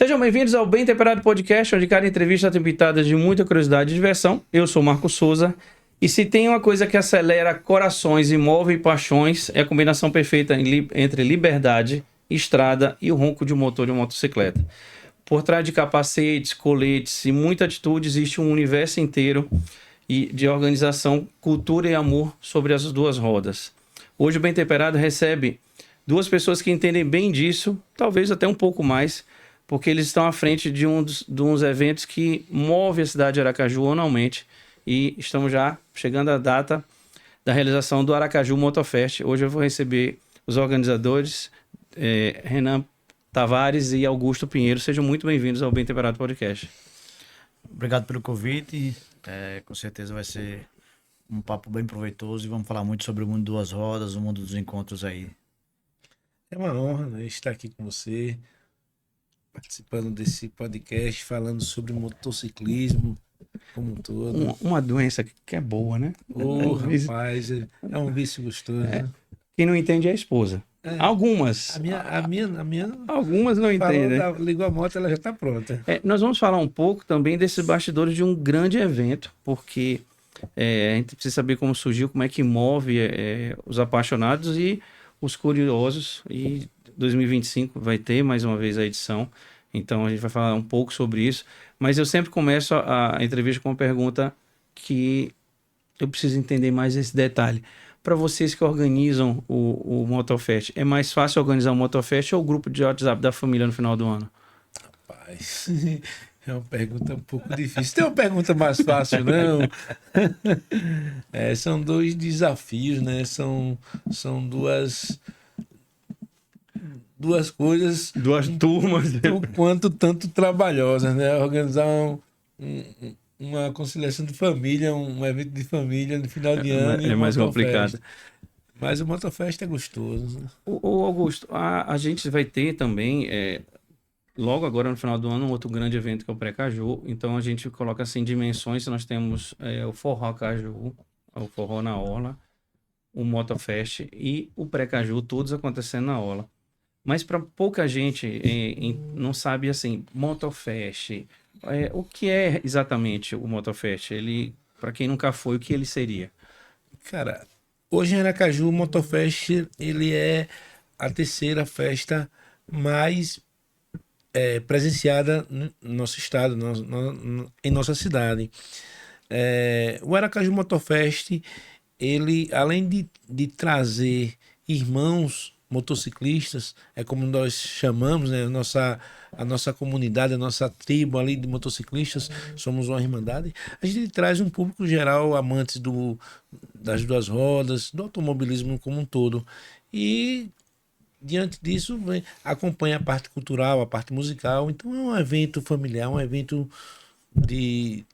Sejam bem-vindos ao Bem Temperado Podcast, onde cada entrevista tem pitadas de muita curiosidade e diversão. Eu sou Marco Souza e se tem uma coisa que acelera corações e move paixões é a combinação perfeita entre liberdade, estrada e o ronco de um motor de uma motocicleta. Por trás de capacetes, coletes e muita atitude existe um universo inteiro de organização, cultura e amor sobre as duas rodas. Hoje o Bem Temperado recebe duas pessoas que entendem bem disso, talvez até um pouco mais, porque eles estão à frente de uns eventos que move a cidade de Aracaju anualmente e estamos já chegando à data da realização do Aracaju Motofest. Hoje eu vou receber os organizadores, Renan Tavares e Augusto Pinheiro. Sejam muito bem-vindos ao Bem Temperado Podcast. Obrigado pelo convite, com certeza vai ser um papo bem proveitoso e vamos falar muito sobre o mundo de duas rodas, o mundo dos encontros aí. É uma honra, né, estar aqui com você, participando desse podcast, falando sobre motociclismo como um todo. Uma doença que é boa, né? Rapaz, é um vício gostoso. Né? Quem não entende é a esposa. Algumas. A minha Algumas não entendem. Ligou a moto, ela já está pronta. Nós vamos falar um pouco também desses bastidores de um grande evento, porque a gente precisa saber como surgiu, como é que move os apaixonados e os curiosos. E 2025 vai ter mais uma vez a edição, então a gente vai falar um pouco sobre isso. Mas eu sempre começo a entrevista com uma pergunta que eu preciso entender mais esse detalhe. Para vocês que organizam o Motofest, é mais fácil organizar o Motofest ou o grupo de WhatsApp da família no final do ano? Rapaz, é uma pergunta um pouco difícil. Tem uma pergunta mais fácil, não? São dois desafios, né? São duas coisas... Duas turmas. O quanto tanto trabalhosas, né? Organizar uma conciliação de família, um evento de família no final de ano. É mais complicado. Mas o Motofest é gostoso. Né? O Augusto, a gente vai ter também, logo agora no final do ano, um outro grande evento que é o Pré-Caju. Então a gente coloca assim dimensões. Nós temos o Forró Caju, o Forró na Orla, o Motofest e o Pré-Caju, todos acontecendo na Orla. Mas para pouca gente não sabe assim, Motofest, o que é exatamente o Motofest? Ele, para quem nunca foi, o que ele seria? Cara, hoje em Aracaju o Motofest ele é a terceira festa mais presenciada no nosso estado, em nossa cidade. O Aracaju Motofest, ele além de trazer irmãos motociclistas, é como nós chamamos, né? A nossa comunidade, a nossa tribo ali de motociclistas, somos uma irmandade. A gente traz um público geral, amantes das duas rodas, do automobilismo como um todo. E diante disso, acompanha a parte cultural, a parte musical. Então é um evento familiar, um evento de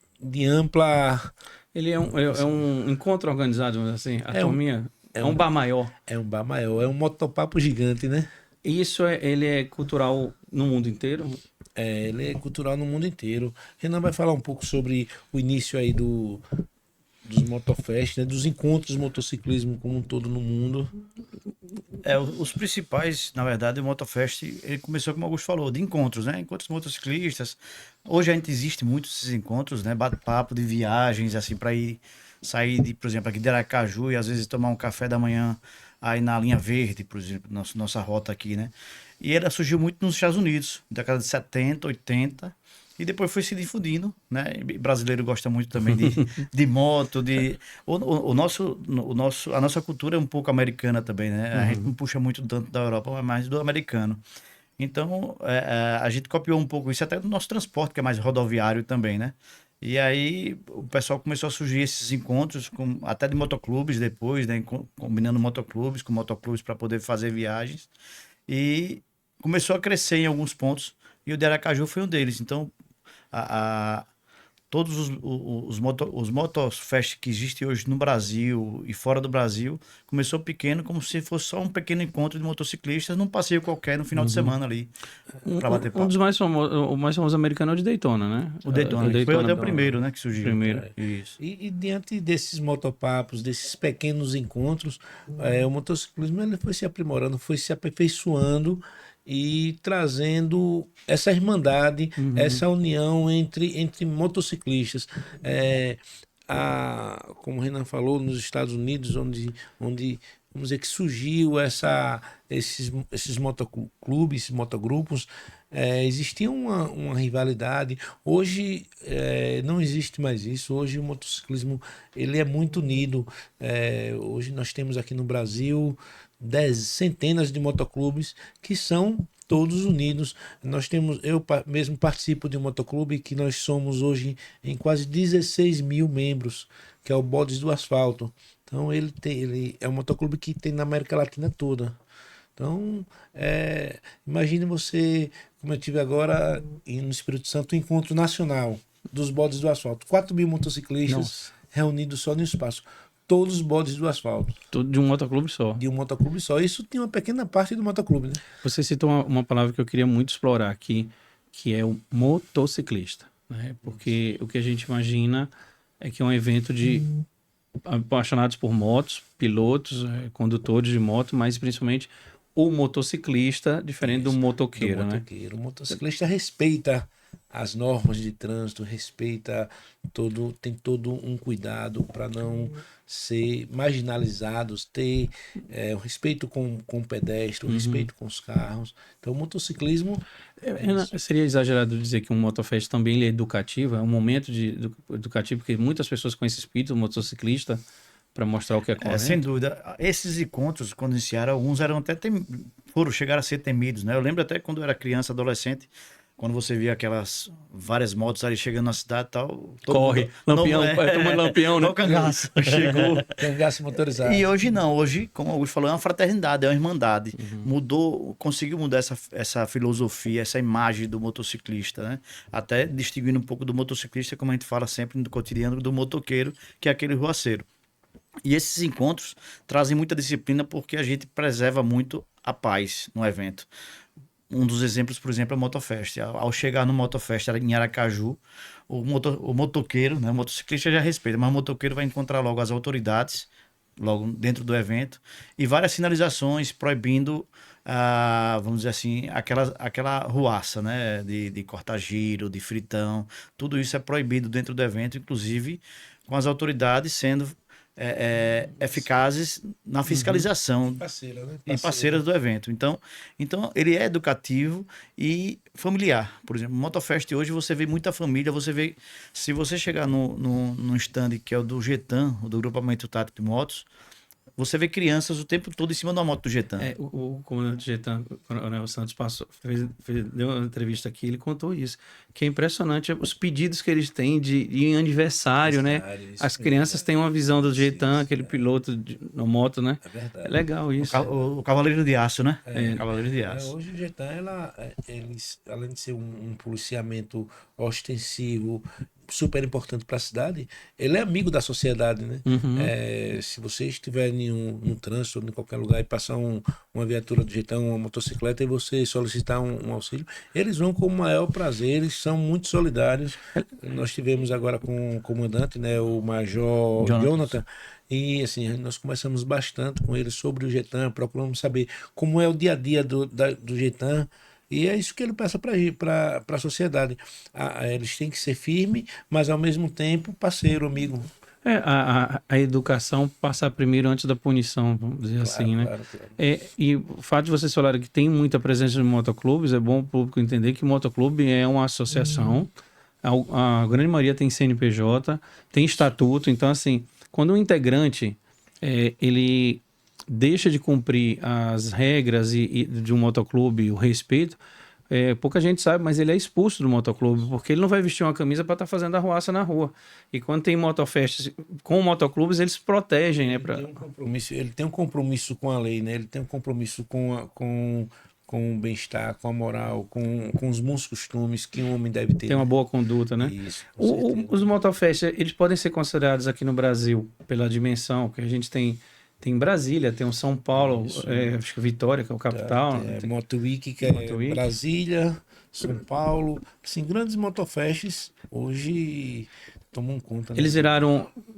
ampla... Ele é um encontro organizado, assim, a turminha... É um bar maior. É um bar maior, é um motopapo gigante, né? Isso ele é cultural no mundo inteiro? Ele é cultural no mundo inteiro. Renan vai falar um pouco sobre o início aí dos Motofest, né? Dos encontros de motociclismo como um todo no mundo. Os principais, na verdade, o Motofest, ele começou, como o Augusto falou, de encontros, né? Encontros motociclistas. Hoje a gente existe muitos esses encontros, né? Bate-papo de viagens, assim, para ir... sair, por exemplo, aqui de Aracaju e às vezes tomar um café da manhã aí na linha verde, por exemplo, nossa rota aqui, né? E ela surgiu muito nos Estados Unidos, na década de 70, 80, e depois foi se difundindo, né? E brasileiro gosta muito também de moto, a nossa cultura é um pouco americana também, né? A gente não puxa muito tanto da Europa, mas mais do americano. Então, a gente copiou um pouco isso até do nosso transporte, que é mais rodoviário também, né? E aí o pessoal começou a surgir esses encontros, até de motoclubes depois, né? Combinando motoclubes com motoclubes para poder fazer viagens. E começou a crescer em alguns pontos, e o de Aracaju foi um deles. Então, todos os Motofest que existem hoje no Brasil e fora do Brasil, começou pequeno, como se fosse só um pequeno encontro de motociclistas num passeio qualquer no final de semana ali, para bater papo. Um dos mais famosos, o mais famoso americano é o de Daytona, né? O Daytona, foi até o primeiro, né, que surgiu. Primeiro. Isso. E diante desses motopapos, desses pequenos encontros, o motociclismo ele foi se aprimorando, foi se aperfeiçoando e trazendo essa irmandade, essa união entre motociclistas. Como o Renan falou, nos Estados Unidos, onde vamos dizer que surgiu esses motoclubes, esses motogrupos, existia uma rivalidade. Hoje não existe mais isso. Hoje o motociclismo ele é muito unido. Hoje nós temos aqui no Brasil centenas de motoclubes que são todos unidos. Eu mesmo participo de um motoclube que nós somos hoje em quase 16 mil membros, que é o Bodes do Asfalto. Então ele é um motoclube que tem na América Latina toda. Então, imagine você, como eu tive agora no Espírito Santo, um encontro nacional dos Bodes do Asfalto. 4 mil motociclistas reunidos só no espaço. Todos os bodes do asfalto. Tudo de um motoclube só. De um motoclube só. Isso tem uma pequena parte do motoclube, né? Você citou uma palavra que eu queria muito explorar aqui, que é o motociclista, né? Porque o que a gente imagina é que é um evento de apaixonados por motos, pilotos, condutores de moto, mas principalmente o motociclista, diferente do motoqueiro, né? O motociclista respeita as normas de trânsito, tem todo um cuidado para não ser marginalizados, ter o respeito com o pedestre, o respeito com os carros. Então o motociclismo... Seria exagerado dizer que um motofest também ele é educativo, é um momento educativo, porque muitas pessoas com esse espírito motociclista para mostrar o que é correto. Sem dúvida. Esses encontros, quando iniciaram, alguns eram até chegaram a ser temidos, né? Eu lembro até quando eu era criança, adolescente, quando você via aquelas várias motos ali chegando na cidade e tal... Corre, lampião, toma lampião, né? O cangaço. Chegou. Cangaço motorizado. E hoje não, hoje, como o Augusto falou, é uma fraternidade, é uma irmandade. Conseguiu mudar essa filosofia, essa imagem do motociclista, né? Até distinguindo um pouco do motociclista, como a gente fala sempre no cotidiano, do motoqueiro, que é aquele ruaceiro. E esses encontros trazem muita disciplina porque a gente preserva muito a paz no evento. Um dos exemplos, por exemplo, é o Motofest. Ao chegar no Motofest em Aracaju, o motoqueiro, né, o motociclista já respeita, mas o motoqueiro vai encontrar logo as autoridades, logo dentro do evento, e várias sinalizações proibindo, vamos dizer assim, aquela ruaça, né, de corta-giro, de fritão. Tudo isso é proibido dentro do evento, inclusive com as autoridades sendo eficazes na fiscalização e parceiras do evento. Então, ele é educativo e familiar. Por exemplo, no Motofest hoje você vê muita família, se você chegar no stand que é o do Getan, do Grupamento Tático de Motos, você vê crianças o tempo todo em cima da moto do Getan. O comandante Getan, o Coronel Santos, deu uma entrevista aqui, ele contou isso, que é impressionante os pedidos que eles têm de aniversário, né? As crianças têm uma visão do Getan, aquele piloto na moto, né? É verdade. É legal isso. O Cavaleiro de Aço, né? Cavaleiro de Aço. Hoje o Getan, eles, além de ser um policiamento ostensivo, super importante para a cidade, ele é amigo da sociedade, né? Se você estiver no trânsito ou em qualquer lugar e passar uma viatura do Getan, uma motocicleta, e você solicitar um auxílio, eles vão com o maior prazer, eles são muito solidários. Nós tivemos agora com o comandante, né, o Major Jonathan, e assim, nós conversamos bastante com ele sobre o Getan, procuramos saber como é o dia a dia do Getan. E é isso que ele passa para a sociedade. Eles têm que ser firmes, mas ao mesmo tempo parceiro, amigo. A educação passa primeiro antes da punição, vamos dizer assim, né? Claro. E o fato de vocês falarem que tem muita presença de motoclubes, é bom o público entender que o motoclube é uma associação, a grande maioria tem CNPJ, tem estatuto, então assim, quando um integrante, ele deixa de cumprir as regras de um motoclube, o respeito, pouca gente sabe, mas ele é expulso do motoclube, porque ele não vai vestir uma camisa para estar fazendo arruaça na rua. E quando tem motofest com motoclubes, eles protegem, né? Ele tem um compromisso com a lei, né? Ele tem um compromisso com o bem-estar, com a moral, com os bons costumes que um homem deve ter. Tem uma boa conduta, né? Isso, os motofest, eles podem ser considerados aqui no Brasil, pela dimensão, que a gente tem Brasília, tem o São Paulo, acho que Vitória, que é o capital. Tem Motoweek, que é Brasília, São Paulo. Assim, grandes motofests hoje tomam conta. Né? Eles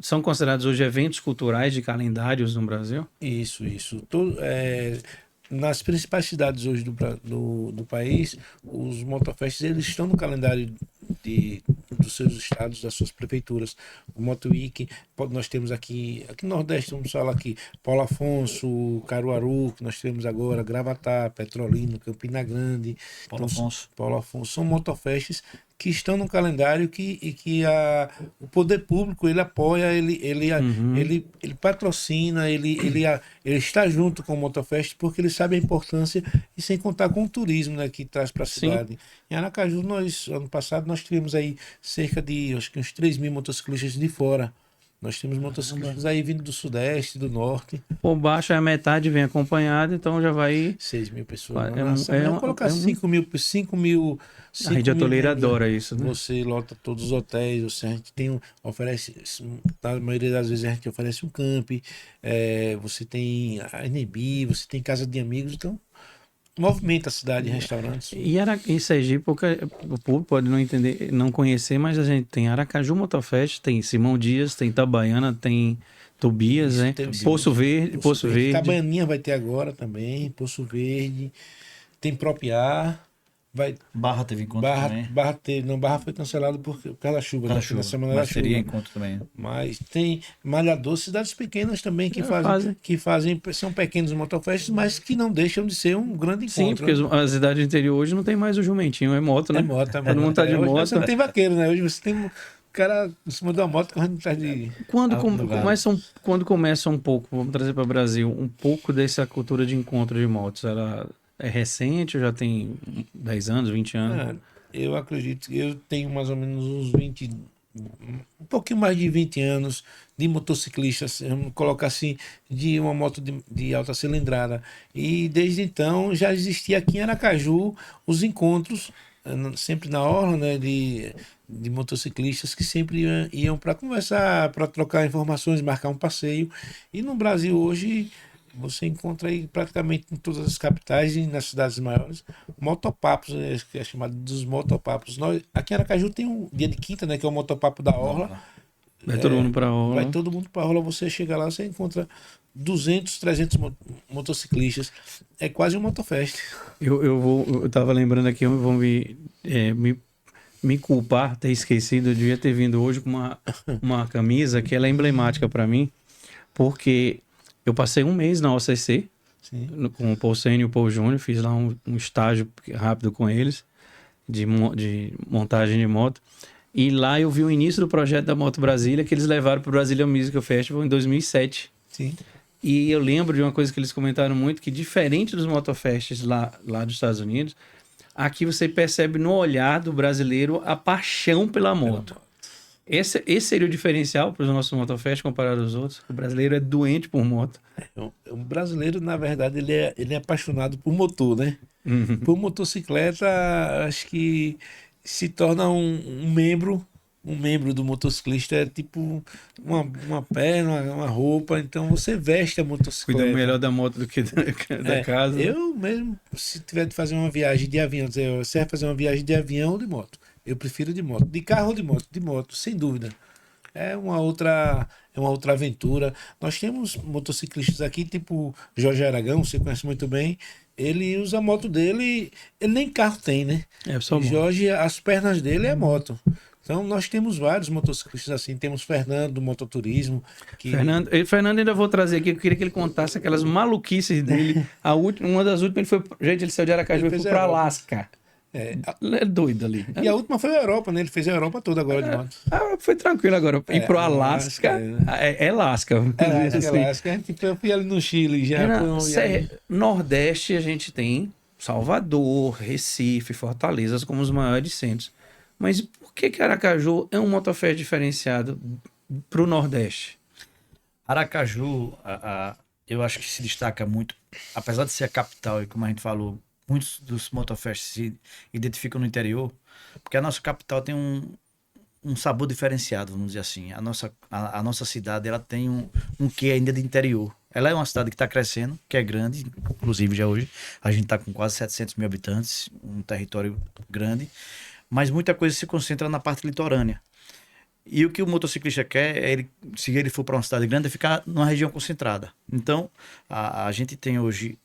são considerados hoje eventos culturais de calendários no Brasil? Isso. nas principais cidades hoje do país, os motofests eles estão no calendário dos seus estados, das suas prefeituras. O Motoweek, nós temos aqui no Nordeste, vamos falar aqui, Paulo Afonso, Caruaru, que nós temos agora, Gravatá, Petrolina, Campina Grande. Paulo Afonso, são motofests que estão no calendário o poder público ele apoia, ele patrocina, ele está junto com o Motofest porque ele sabe a importância e sem contar com o turismo, né, que traz para a cidade. Em Aracaju, ano passado, nós tivemos aí cerca de acho que uns 3.000 motociclistas de fora. Nós temos motociclistas aí vindo do Sudeste, do Norte. Por baixo é a metade vem acompanhado, então já vai... 6.000 pessoas. Vamos colocar 5 mil. A Rede Hoteleira adora isso, né? Você lota todos os hotéis, a gente oferece, na maioria das vezes a gente oferece um camp, você tem a Airbnb, você tem casa de amigos, então movimenta a cidade, restaurantes. E em Sergipe, o público pode não entender, não conhecer, mas a gente tem Aracaju Motofest, tem Simão Dias, tem Itabaiana, tem Tobias, né? Poço Verde. Itabaianinha vai ter agora também, Poço Verde, tem Propiar. Barra teve encontro também. Barra foi cancelado por causa da chuva. Na semana da chuva. Teria encontro também. Mas tem Malhador, cidades pequenas também que fazem, são pequenos motofests, mas que não deixam de ser um grande encontro. Sim, porque as cidades do interior hoje não tem mais o jumentinho, é moto, né? É moto. Todo mundo tá de moto. Hoje você não tem vaqueiro, né? Hoje você tem um cara em cima de uma moto correndo atrás de... Quando começa um pouco, vamos trazer para o Brasil, um pouco dessa cultura de encontro de motos, ela... É recente ou já tem 10 anos, 20 anos? Eu acredito que eu tenho mais ou menos uns 20, um pouquinho mais de 20 anos de motociclista, vamos colocar assim, de uma moto de alta cilindrada. E desde então já existia aqui em Aracaju os encontros, sempre na orla, né, de motociclistas que sempre iam para conversar, para trocar informações, marcar um passeio. E no Brasil hoje... Você encontra aí praticamente em todas as capitais e nas cidades maiores motopapos, que é chamado dos motopapos. Aqui em Aracaju tem um dia de quinta, né, que é o motopapo da Orla. Vai todo mundo para a Orla. Vai todo mundo para a Orla. Você chega lá, você encontra 200, 300 motociclistas. É quase um motofest. Eu estava lembrando aqui, eu vou me culpar, ter esquecido, eu devia ter vindo hoje com uma camisa que ela é emblemática para mim, porque... Eu passei um mês na OCC, com o Paul Sênior e o Paul Júnior, fiz lá um estágio rápido com eles, de montagem de moto. E lá eu vi o início do projeto da Moto Brasília, que eles levaram para o Brasília Music Festival em 2007. Sim. E eu lembro de uma coisa que eles comentaram muito, que diferente dos motofests lá dos Estados Unidos, aqui você percebe no olhar do brasileiro a paixão pela moto. Esse seria o diferencial para os nossos motofest comparado aos outros? O brasileiro é doente por moto. O brasileiro, na verdade, ele é apaixonado por motor, né? Uhum. Por motocicleta, acho que se torna um membro do motociclista, é tipo uma perna, uma roupa. Então você veste a motocicleta. Cuida melhor da moto do que da casa. Eu mesmo, se tiver de fazer uma viagem de avião, você vai fazer uma viagem de avião ou de moto? Eu prefiro de moto. De carro ou de moto? De moto, sem dúvida. É uma outra aventura. Nós temos motociclistas aqui, tipo Jorge Aragão, você conhece muito bem. Ele usa a moto dele, ele nem carro tem, né? Só Jorge, as pernas dele é moto. Então nós temos vários motociclistas assim. Temos Fernando do Mototurismo. Fernando ainda vou trazer aqui, eu queria que ele contasse aquelas maluquices dele. Uma das últimas, ele saiu de Aracaju e foi para Alasca. Ele é doido ali. E a última foi a Europa, né? Ele fez a Europa toda agora de moto. A Europa foi tranquilo agora. Ir pro Alasca. Alasca. Alasca. Tipo, eu fui ali no Chile já. Nordeste a gente tem Salvador, Recife, Fortaleza como os maiores centros. Mas por que Aracaju é um motofest diferenciado pro Nordeste? Aracaju, eu acho que se destaca muito, apesar de ser a capital e como a gente falou, muitos dos motofests se identificam no interior, porque a nossa capital tem um sabor diferenciado, vamos dizer assim. A nossa cidade, ela tem um quê ainda de interior. Ela é uma cidade que está crescendo, que é grande, inclusive já hoje. A gente está com quase 700 mil habitantes, um território grande, mas muita coisa se concentra na parte litorânea. E o que o motociclista quer, se ele for para uma cidade grande, é ficar numa região concentrada. Então, a gente tem hoje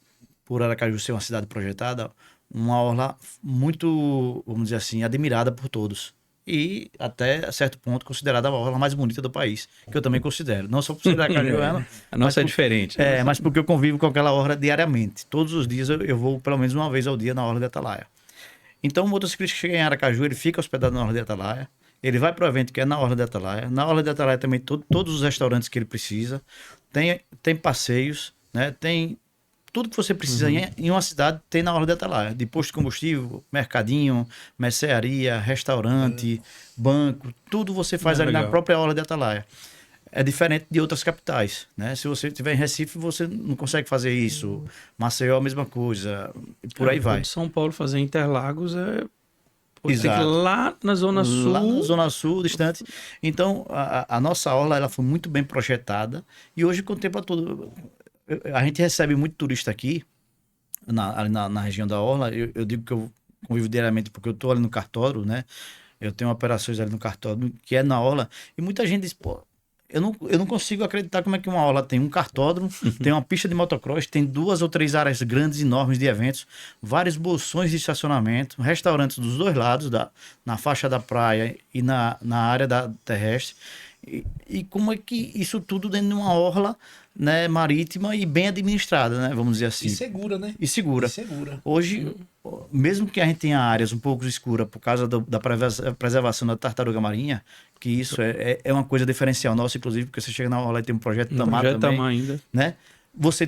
por Aracaju ser uma cidade projetada, uma orla muito, vamos dizer assim, admirada por todos. E, até certo ponto, considerada a orla mais bonita do país, que eu também considero. Não só por ser aracajuana, A nossa é diferente. mas porque eu convivo com aquela orla diariamente. Todos os dias eu vou pelo menos uma vez ao dia na orla de Atalaia. Então, o motociclista que chega em Aracaju, ele fica hospedado na orla de Atalaia, ele vai para o evento que é na orla de Atalaia. Na orla de Atalaia também todos os restaurantes que ele precisa, tem passeios, né? Tem tudo que você precisa em uma cidade, tem na orla de Atalaia. De posto de combustível, mercadinho, mercearia, restaurante, banco, tudo você faz ali na legal. própria orla de Atalaia. É diferente de outras capitais, né? Se você estiver em Recife, você não consegue fazer isso. Maceió, a mesma coisa. E por aí vai. De São Paulo fazer Interlagos Pô, tem que ir Exato. lá na Zona Sul. Lá na Zona Sul, distante. Então, a nossa orla ela foi muito bem projetada e hoje contempla tudo. A gente recebe muito turista aqui, ali na região da orla. Eu digo que eu convivo diariamente porque eu estou ali no cartódromo, né? Eu tenho operações ali no cartódromo, que é na orla. E muita gente diz, pô, eu não consigo acreditar como é que uma orla tem um cartódromo, tem uma pista de motocross, tem 2 ou 3 áreas grandes, enormes de eventos, vários bolsões de estacionamento, restaurantes dos dois lados, na faixa da praia e na área da terrestre. E como é que isso tudo dentro de uma orla, né, marítima e bem administrada, né, vamos dizer assim. E segura, né? E segura. E segura. Hoje, mesmo que a gente tenha áreas um pouco escuras por causa da preservação da tartaruga marinha, que isso é uma coisa diferencial nossa, inclusive, porque você chega na orla e tem um projeto Tamar Projeto também, Tamar ainda. né? Você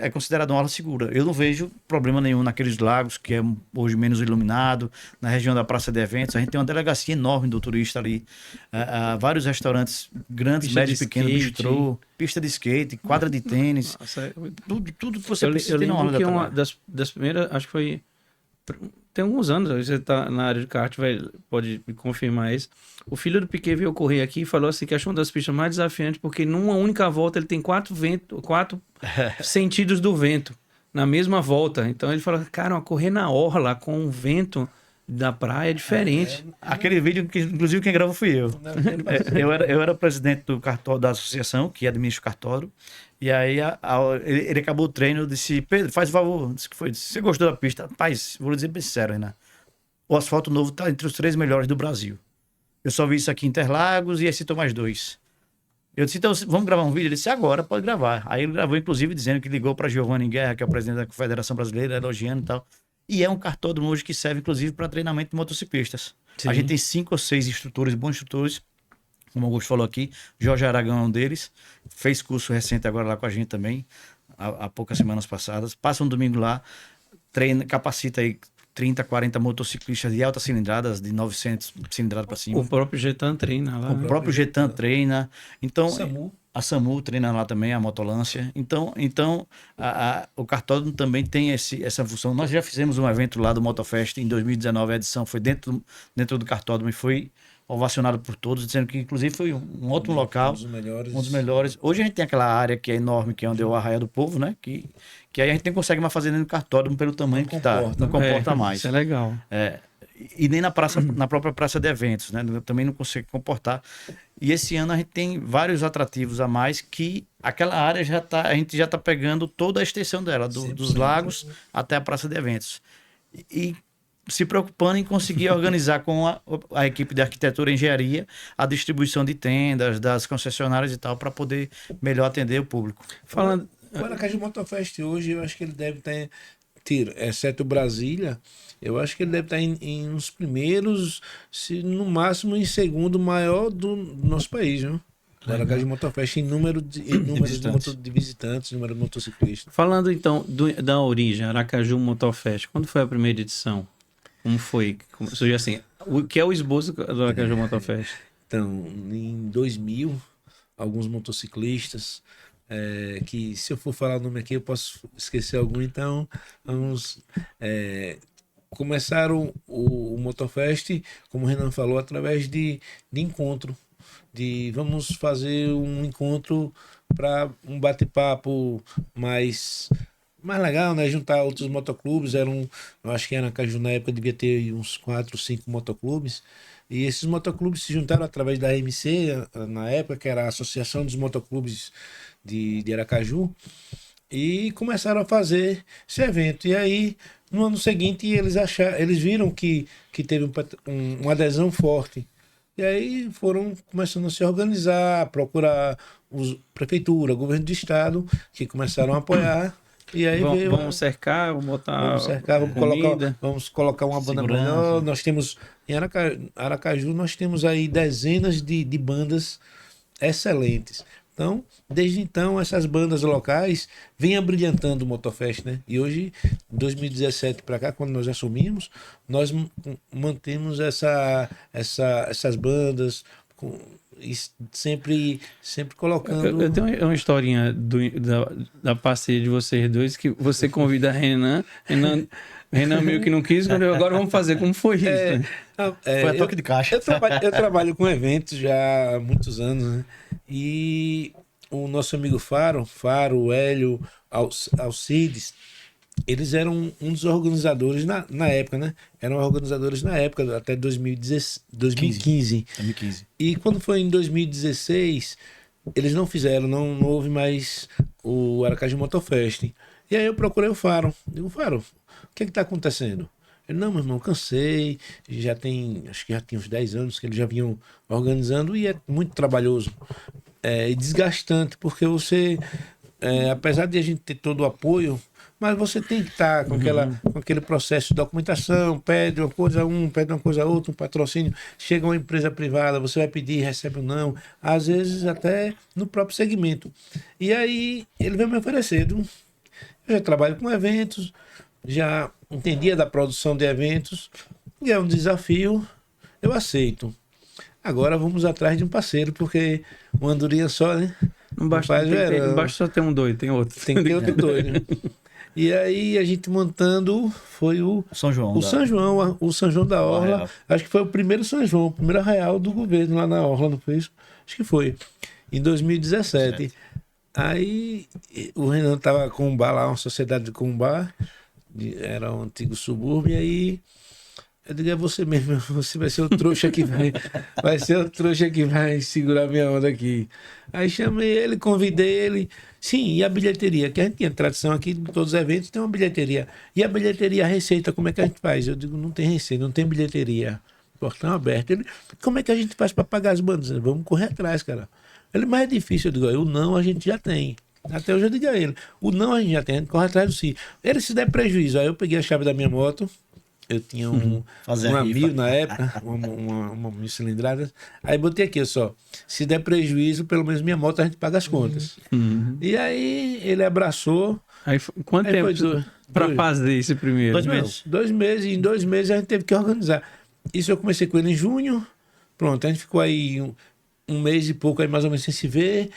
é considerado uma orla segura. Eu não vejo problema nenhum naqueles lagos, que é hoje menos iluminado, na região da Praça de Eventos. A gente tem uma delegacia enorme do turista ali, vários restaurantes grandes, Pista médios, de pequenos, skate. bistrô, pista de skate, quadra de tênis, Nossa, tudo que você eu precisa ter na lembro orla que da uma Atalaia. das primeiras, acho que foi. Tem alguns anos, você tá na área de kart, pode me confirmar isso. O filho do Piquet veio correr aqui e falou assim que achou uma das pistas mais desafiantes, porque numa única volta ele tem 4 sentidos do vento na mesma volta. Então ele falou, cara, correr na orla com o vento da praia é diferente. Aquele vídeo, que inclusive quem gravou fui eu. Eu era presidente do cartório, da associação, que administra o cartório. E aí ele acabou o treino, eu disse, Pedro, faz o favor. Disse que foi. Disse, você gostou da pista? Rapaz, vou dizer bem sincero, Renan. O asfalto novo está entre os 3 melhores do Brasil. Eu só vi isso aqui em Interlagos e esse citou mais 2. Eu disse, então vamos gravar um vídeo? Ele disse, agora, pode gravar. Aí ele gravou, inclusive, dizendo que ligou para Giovanni Guerra, que é o presidente da Confederação Brasileira, elogiando e tal. E é um cartódromo hoje que serve, inclusive, para treinamento de motociclistas. Sim. A gente tem 5 ou 6 instrutores, bons instrutores, como o Augusto falou aqui. Jorge Aragão é um deles. Fez curso recente agora lá com a gente também, há poucas semanas passadas. Passa um domingo lá, treina, capacita aí 30, 40 motociclistas de altas cilindradas, de 900 cilindradas para cima. O próprio Getan treina lá. O próprio Getan treina. Então, SAMU. a SAMU treina lá também, a motolância. Então o cartódromo também tem essa função. Nós já fizemos um evento lá do Motofest em 2019, a edição foi dentro do cartódromo e foi ovacionado por todos, dizendo que inclusive foi um ótimo local, um dos melhores. Hoje a gente tem aquela área que é enorme, que é onde é o Arraial do Povo, né? Que aí a gente não consegue mais fazer dentro do cartódromo pelo tamanho que está, não comporta mais. Isso é legal. E nem na própria praça de eventos, né? Também não consegue comportar. E esse ano a gente tem vários atrativos a mais que aquela área a gente já está pegando toda a extensão dela, dos lagos até a praça de eventos. E se preocupando em conseguir organizar com a equipe de arquitetura e engenharia a distribuição de tendas, das concessionárias e tal, para poder melhor atender o público. Falando... O Aracaju Motofest hoje, eu acho que ele deve estar, exceto Brasília, eu acho que ele deve estar em uns primeiros, se no máximo em segundo maior do nosso país, viu? O Aracaju Motofest em número de visitantes, número de motociclistas. Falando então da origem, Aracaju Motofest, quando foi a primeira edição? Como foi? Surgiu assim, o que é o esboço do Aracaju Motofest? Então, em 2000, alguns motociclistas, que se eu for falar o nome aqui eu posso esquecer algum, então começaram o Motofest, como o Renan falou, através de encontro, vamos fazer um encontro para um bate-papo mais legal, né? Juntar outros motoclubes, eu acho que em Aracaju na época devia ter uns 4, 5 motoclubes, e esses motoclubes se juntaram através da AMC, na época, que era a Associação dos Motoclubes de Aracaju, e começaram a fazer esse evento. E aí, no ano seguinte, eles viram que teve uma adesão forte. E aí foram começando a se organizar, procurar prefeitura, governo do estado, que começaram a apoiar. E aí vamos cercar, vamos botar vamos cercar, comida. vamos colocar uma banda Segurança. melhor. Nós temos, em Aracaju, nós temos aí dezenas de bandas excelentes. Então, desde então, essas bandas locais vêm abrilhantando o Motofest, né? E hoje, 2017 para cá, quando nós assumimos, nós mantemos essas bandas e sempre colocando. Eu tenho uma historinha da parceria de vocês dois, que você convida Renan meio que não quis, agora vamos fazer. Como foi isso? Né? Foi a toque de caixa. Eu trabalho com eventos já há muitos anos, né? E o nosso amigo Faro, o Hélio, Alcides, eles eram um dos organizadores na época, né? Eram organizadores na época, até 2015. 2015. E quando foi em 2016, eles não fizeram, não houve mais o Aracaju Motofest. E aí eu procurei o Faro. Digo, Faro, o que está acontecendo? Ele, não, meu irmão, cansei, acho que já tinha uns 10 anos que eles já vinham organizando e é muito trabalhoso e desgastante, porque você, apesar de a gente ter todo o apoio, mas você tem que estar com aquele processo de documentação, pede uma coisa a outra, um patrocínio, chega uma empresa privada, você vai pedir, recebe ou não, às vezes até no próprio segmento. E aí ele veio me oferecer, eu já trabalho com eventos, já entendia da produção de eventos, e é um desafio, eu aceito. Agora vamos atrás de um parceiro, porque uma andorinha só, né? Não basta só ter um doido, tem outro. Tem que ter outro doido, né? E aí a gente montando foi o São João. O São João da Orla. Acho que foi o primeiro São João, o primeiro arraial do governo lá na Orla, não foi isso? Acho que foi. Em 2017. Certo. Aí o Renan estava com um bar lá, uma sociedade com um bar, era um antigo subúrbio, e aí eu digo, é você mesmo, você vai ser o trouxa que vai ser o trouxa que vai segurar minha onda aqui. Aí chamei ele, convidei ele. Sim, e a bilheteria, que a gente tinha tradição aqui, de todos os eventos tem uma bilheteria. E a bilheteria, a receita, como é que a gente faz? Eu digo, não tem receita, não tem bilheteria. Portão aberto. Ele, como é que a gente faz para pagar as bandas? Vamos correr atrás, cara. Ele, mais difícil, eu digo, o não a gente já tem. Até hoje eu digo a ele, o não a gente já tem, a gente corre atrás do sim. Ele se der prejuízo, aí eu peguei a chave da minha moto, eu tinha uma mil na época, uma mil cilindrada. Aí botei aqui, só. Se der prejuízo, pelo menos minha moto a gente paga as contas. E aí ele abraçou. Aí, quanto tempo para fazer esse primeiro? 2 meses. 2 meses. Em 2 meses a gente teve que organizar. Isso eu comecei com ele em junho. Pronto, a gente ficou aí um mês e pouco aí mais ou menos sem se ver.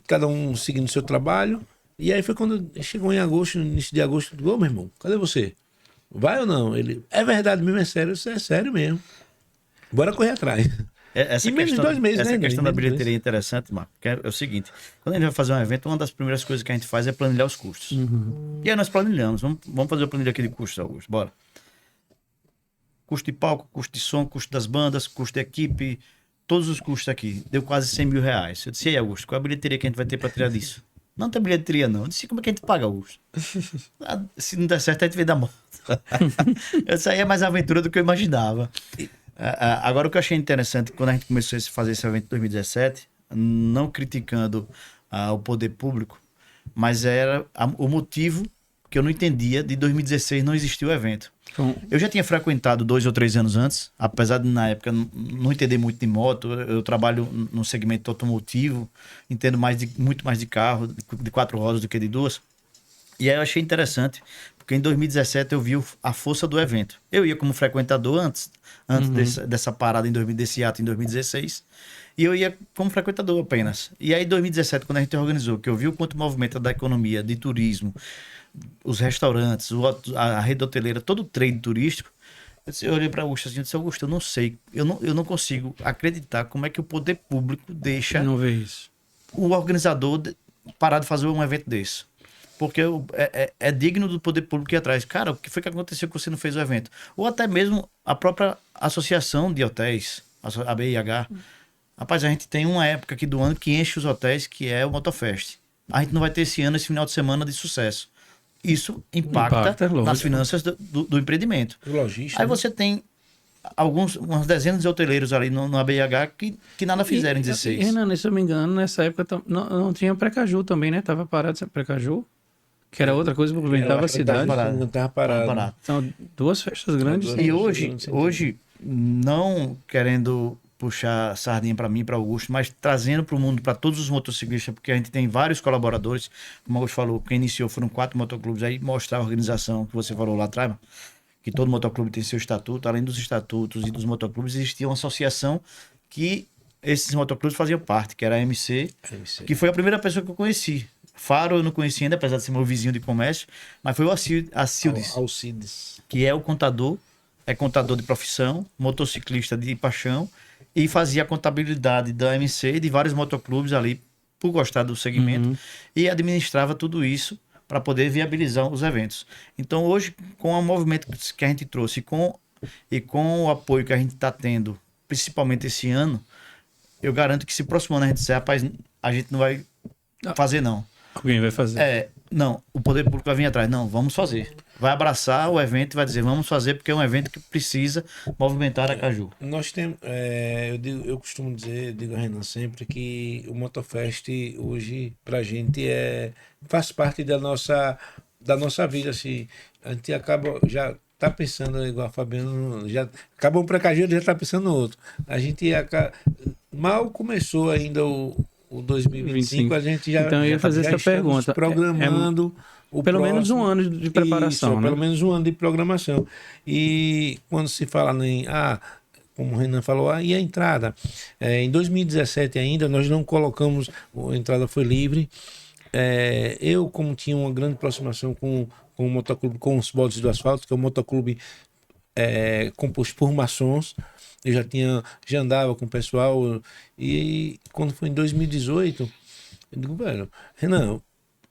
Cada um seguindo o seu trabalho. E aí foi quando chegou em agosto, no início de agosto. Eu digo, ô, meu irmão, cadê você? Vai ou não? Ele, é verdade mesmo, é sério, isso é sério mesmo. Bora correr atrás. Essa em menos de 2 meses, essa né? questão da bilheteria é interessante, Marco, que é o seguinte, quando a gente vai fazer um evento, uma das primeiras coisas que a gente faz é planilhar os custos. E aí nós planilhamos, vamos fazer o planilha aqui de custos, Augusto, bora. Custo de palco, custo de som, custo das bandas, custo de equipe, todos os custos aqui, deu quase 100 mil reais. Eu disse, e aí, Augusto, qual é a bilheteria que a gente vai ter para tirar disso? Não tem bilheteria, não. Eu disse, como é que a gente paga, Augusto? Se não der certo, a gente vem da moto. Eu disse, aí é mais aventura do que eu imaginava. Agora, o que eu achei interessante, quando a gente começou a fazer esse evento em 2017, não criticando o poder público, mas era o motivo que eu não entendia de 2016 não existir o evento. Eu já tinha frequentado 2 ou 3 anos antes, apesar de na época não entender muito de moto. Eu trabalho no segmento automotivo, entendo muito mais de carro, de 4 rodas do que de 2. E aí eu achei interessante, porque em 2017 eu vi a força do evento. Eu ia como frequentador antes dessa parada, desse ato em 2016, e eu ia como frequentador apenas. E aí em 2017, quando a gente organizou, que eu vi o quanto movimento da economia, de turismo, os restaurantes, a rede hoteleira, todo o trade turístico, eu olhei para Augusto assim, eu disse, Augusto, eu não sei, eu não consigo acreditar como é que o poder público deixa não vê isso. O organizador parar de fazer um evento desse. Porque é digno do poder público ir atrás. Cara, o que foi que aconteceu que você não fez o evento? Ou até mesmo a própria associação de hotéis, a BIH. Rapaz, a gente tem uma época aqui do ano que enche os hotéis, que é o Motofest. a gente não vai ter esse ano, esse final de semana de sucesso. Isso impacta nas lógico. finanças do empreendimento. Logística. Aí você tem umas dezenas de hoteleiros ali no ABH que nada fizeram em 16. E, Renan, se eu não me engano, nessa época não tinha Precaju também, né? Tava parado esse Precaju, que era outra coisa que movimentava a cidade. Não estava parado. Parado. São duas festas grandes. Duas E festas. hoje, não querendo puxar sardinha para mim, para Augusto, mas trazendo para o mundo, para todos os motociclistas, porque a gente tem vários colaboradores, como o Augusto falou, quem iniciou foram 4 motoclubes, aí mostrar a organização que você falou lá atrás, que todo motoclube tem seu estatuto, além dos estatutos e dos motoclubes, existia uma associação que esses motoclubes faziam parte, que era a MC, que foi a primeira pessoa que eu conheci. Faro eu não conhecia ainda, apesar de ser meu vizinho de comércio, mas foi o Alcides, que é o contador, é contador de profissão, motociclista de paixão, e fazia a contabilidade da MC e de vários motoclubes ali, por gostar do segmento, e administrava tudo isso para poder viabilizar os eventos. Então hoje, com o movimento que a gente trouxe e com o apoio que a gente está tendo, principalmente esse ano, eu garanto que se próximo ano a gente disser, rapaz, a gente não vai fazer não. Alguém vai fazer. Não, o poder público vai vir atrás. Não, vamos fazer. Vai abraçar o evento e vai dizer, vamos fazer, porque é um evento que precisa movimentar Aracaju. Nós temos, eu costumo dizer, digo a Renan sempre, que o Motofest hoje, pra gente, faz parte da nossa vida. Assim, a gente acaba, já tá pensando, igual a Fabiano, já acabou um Precaju, já tá pensando no outro. A gente mal começou ainda o 2025, a gente já então, eu ia fazer essa pergunta. Programando pelo menos um ano de preparação, né? Pelo menos um ano de programação. E quando se fala em como o Renan falou, e a entrada? Em 2017 ainda, nós não colocamos, a entrada foi livre. Eu, como tinha uma grande aproximação com o motoclube, com os Bodes do Asfalto, que é um motoclube composto por maçons, eu já andava com o pessoal, e quando foi em 2018, eu digo, velho, Renan,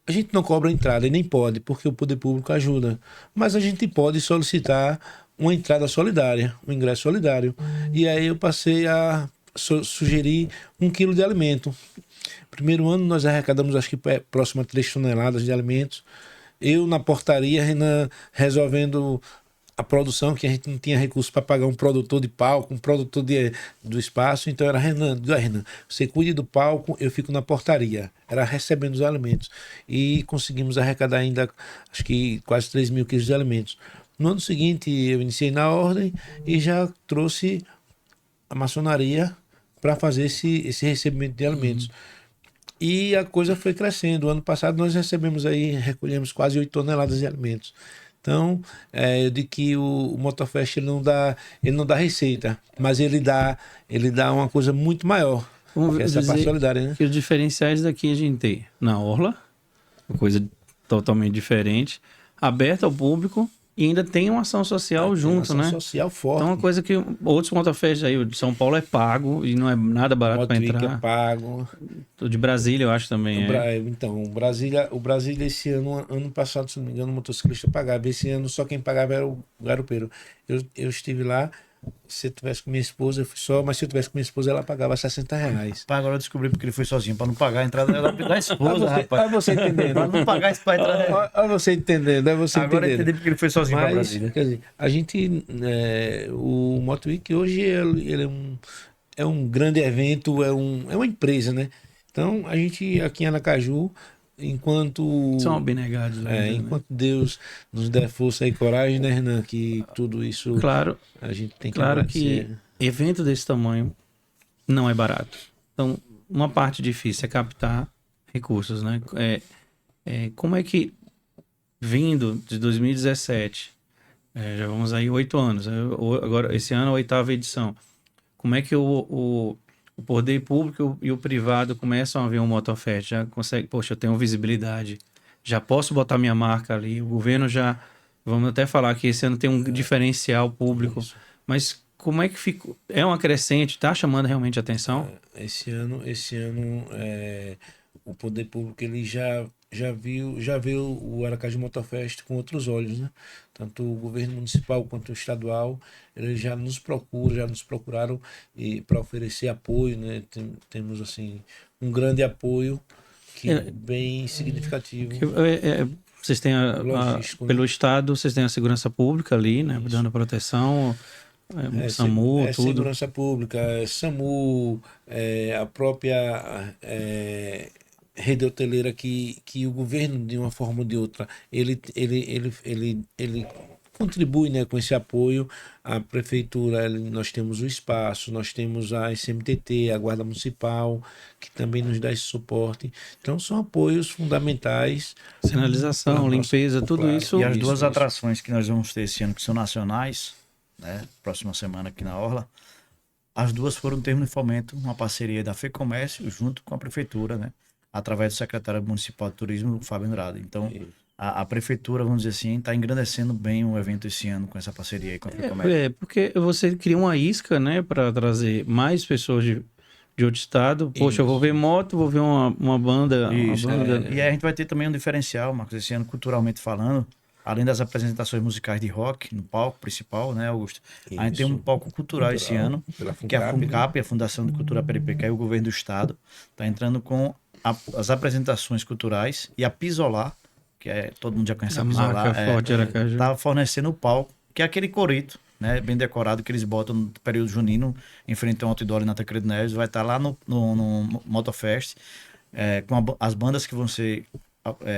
a gente não cobra entrada e nem pode, porque o poder público ajuda, mas a gente pode solicitar uma entrada solidária, um ingresso solidário. E aí eu passei a sugerir 1 quilo de alimento. Primeiro ano nós arrecadamos, acho que próximo a 3 toneladas de alimentos. Eu na portaria, Renan resolvendo a produção, que a gente não tinha recurso para pagar um produtor de palco, um produtor do espaço, então era Renan, você cuide do palco, eu fico na portaria. Era recebendo os alimentos. E conseguimos arrecadar ainda, acho que quase 3 mil quilos de alimentos. No ano seguinte, eu iniciei na ordem e já trouxe a maçonaria para fazer esse recebimento de alimentos. E a coisa foi crescendo. Ano passado nós recolhemos quase 8 toneladas de alimentos. Então, eu digo que o Motofest ele não dá receita, mas ele dá uma coisa muito maior. Vamos que é essa parte solidária, né? Que os diferenciais daqui a gente tem na Orla, uma coisa totalmente diferente, aberta ao público, e ainda tem uma ação social junto, né? Ação social forte. Então, uma coisa que outros Motofest aí, o de São Paulo é pago e não é nada barato para entrar. É pago. O de Brasília, eu acho também Então, o Brasília esse ano passado, se não me engano, o motociclista pagava. Esse ano só quem pagava era o garupeiro. Eu estive lá, se eu tivesse com minha esposa, eu fui só, mas se eu tivesse com minha esposa, ela pagava R$60. Agora eu descobri porque ele foi sozinho, para não pagar a entrada da esposa, rapaz. Olha você entendendo. Para não pagar isso para entrar. Olha você entendendo, Agora eu entendi porque ele foi sozinho para Brasília. Quer dizer, a gente, o Motoweek hoje ele é um grande evento, é uma empresa, né? Então, a gente aqui em Aracaju, enquanto... São abnegados. Enquanto Deus nos der força e coragem, né, Renan? Que tudo isso claro, a gente tem que claro agradecer. Que evento desse tamanho não é barato. Então, uma parte difícil é captar recursos, né? Como é que, vindo de 2017, já vamos aí 8 anos, agora esse ano é a 8ª edição, como é que o poder público e o privado começam a ver um Motofest, já consegue, poxa, eu tenho visibilidade, já posso botar minha marca ali, o governo já, vamos até falar que esse ano tem um diferencial público, mas como é que ficou? É uma crescente, tá chamando realmente a atenção? Esse ano o poder público ele já viu o Aracaju Motofest com outros olhos, né? Tanto o governo municipal quanto o estadual, eles já nos procuraram para oferecer apoio, né? Temos assim um grande apoio bem significativo. Vocês têm Logístico, né? pelo Estado, vocês têm a segurança pública ali, né? Dando proteção, SAMU, tudo. Segurança pública, SAMU, a própria rede hoteleira que o governo, de uma forma ou de outra, ele contribui, né, com esse apoio. A prefeitura, nós temos o espaço, nós temos a SMTT, a Guarda Municipal, que também nos dá esse suporte. Então, são apoios fundamentais. Sinalização, limpeza, tudo claro. isso. E as duas isso. atrações que nós vamos ter esse ano, que são nacionais, né? Próxima semana aqui na Orla, as duas foram um termo de fomento, uma parceria da FEComércio junto com a prefeitura, né? Através do secretário municipal de turismo, Fábio Andrade. Então, a prefeitura, vamos dizer assim, está engrandecendo bem o evento esse ano com essa parceria aí com a FEComércio. Porque você cria uma isca, né, para trazer mais pessoas de outro estado. Poxa, eu vou ver moto, vou ver uma banda. Isso, uma banda. E aí a gente vai ter também um diferencial, Marcos, esse ano, culturalmente falando, além das apresentações musicais de rock no palco principal, né, Augusto? A gente tem um palco cultural esse ano, que é a FUNCAP, a Fundação de Cultura Peripeca, e o governo do estado está entrando com as apresentações culturais e a Pisolar, que todo mundo já conhece a Pisolar, marca forte de Aracaju. tá fornecendo o palco, que é aquele corito, né, bem decorado, que eles botam no período junino, em frente ao outdoor na Tancredo Neves, vai estar lá no Motofest, com as bandas que vão ser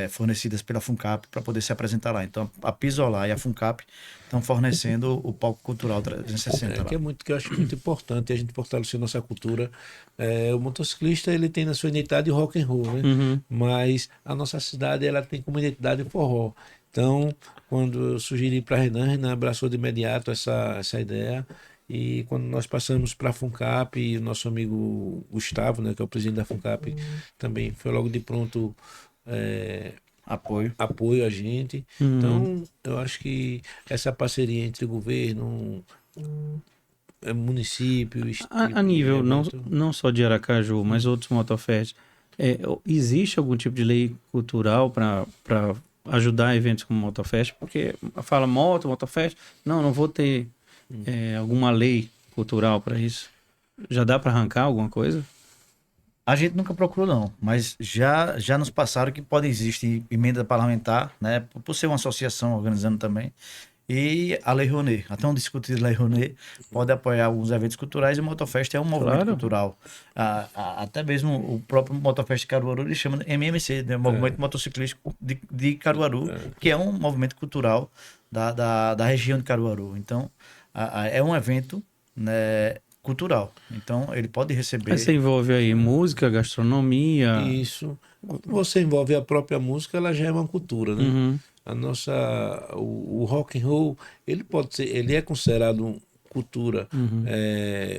fornecidas pela FUNCAP para poder se apresentar lá. Então, a Pisolar e a FUNCAP estão fornecendo o palco cultural 360 lá. Que eu acho muito importante a gente fortalecer nossa cultura. O motociclista, ele tem na sua identidade o rock and roll, né? Mas a nossa cidade, ela tem como identidade o forró. Então, quando eu sugeri para Renan abraçou de imediato essa ideia. E quando nós passamos para a FUNCAP, e o nosso amigo Gustavo, né, que é o presidente da FUNCAP, também foi logo de pronto apoio a gente. Então, eu acho que essa parceria entre o governo, município... A nível não só de Aracaju, mas outros motofest, existe algum tipo de lei cultural para ajudar eventos como Motofest? Porque fala Motofest, não vou ter alguma lei cultural para isso. Já dá para arrancar alguma coisa? A gente nunca procurou, não, mas já nos passaram que pode existir emenda parlamentar, né, por ser uma associação organizando também, e a Lei Rouanet, até um discutido Lei Rouanet, pode apoiar alguns eventos culturais, e o Motofest é um movimento cultural. Até mesmo o próprio Motofest de Caruaru, ele chama de MMC, né, Movimento Motociclístico de Caruaru, que é um movimento cultural da região de Caruaru. Então, é um evento, né, cultural. Então, ele pode receber... Mas você envolve aí música, gastronomia... Isso. Quando você envolve a própria música, ela já é uma cultura, né? O rock and roll, ele é considerado cultura.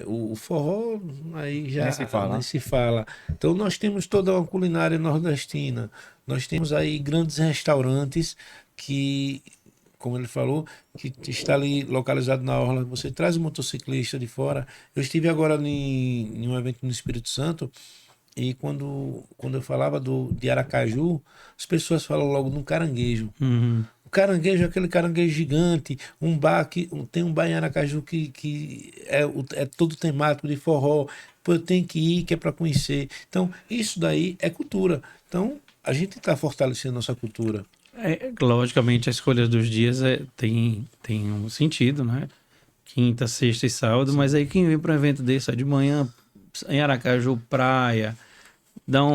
O forró, aí já nem se fala. Então, nós temos toda uma culinária nordestina. Nós temos aí grandes restaurantes que... como ele falou, que está ali localizado na Orla, você traz o motociclista de fora. Eu estive agora em um evento no Espírito Santo, e quando eu falava de Aracaju, as pessoas falam logo no caranguejo. O caranguejo é aquele caranguejo gigante, tem um bar em Aracaju que é todo temático de forró. Pô, eu tenho que ir, que é para conhecer. Então, isso daí é cultura. Então, a gente está fortalecendo nossa cultura. Logicamente, a escolha dos dias tem um sentido, né? Quinta, sexta e sábado, mas aí quem vem para um evento desse, de manhã, em Aracaju, praia,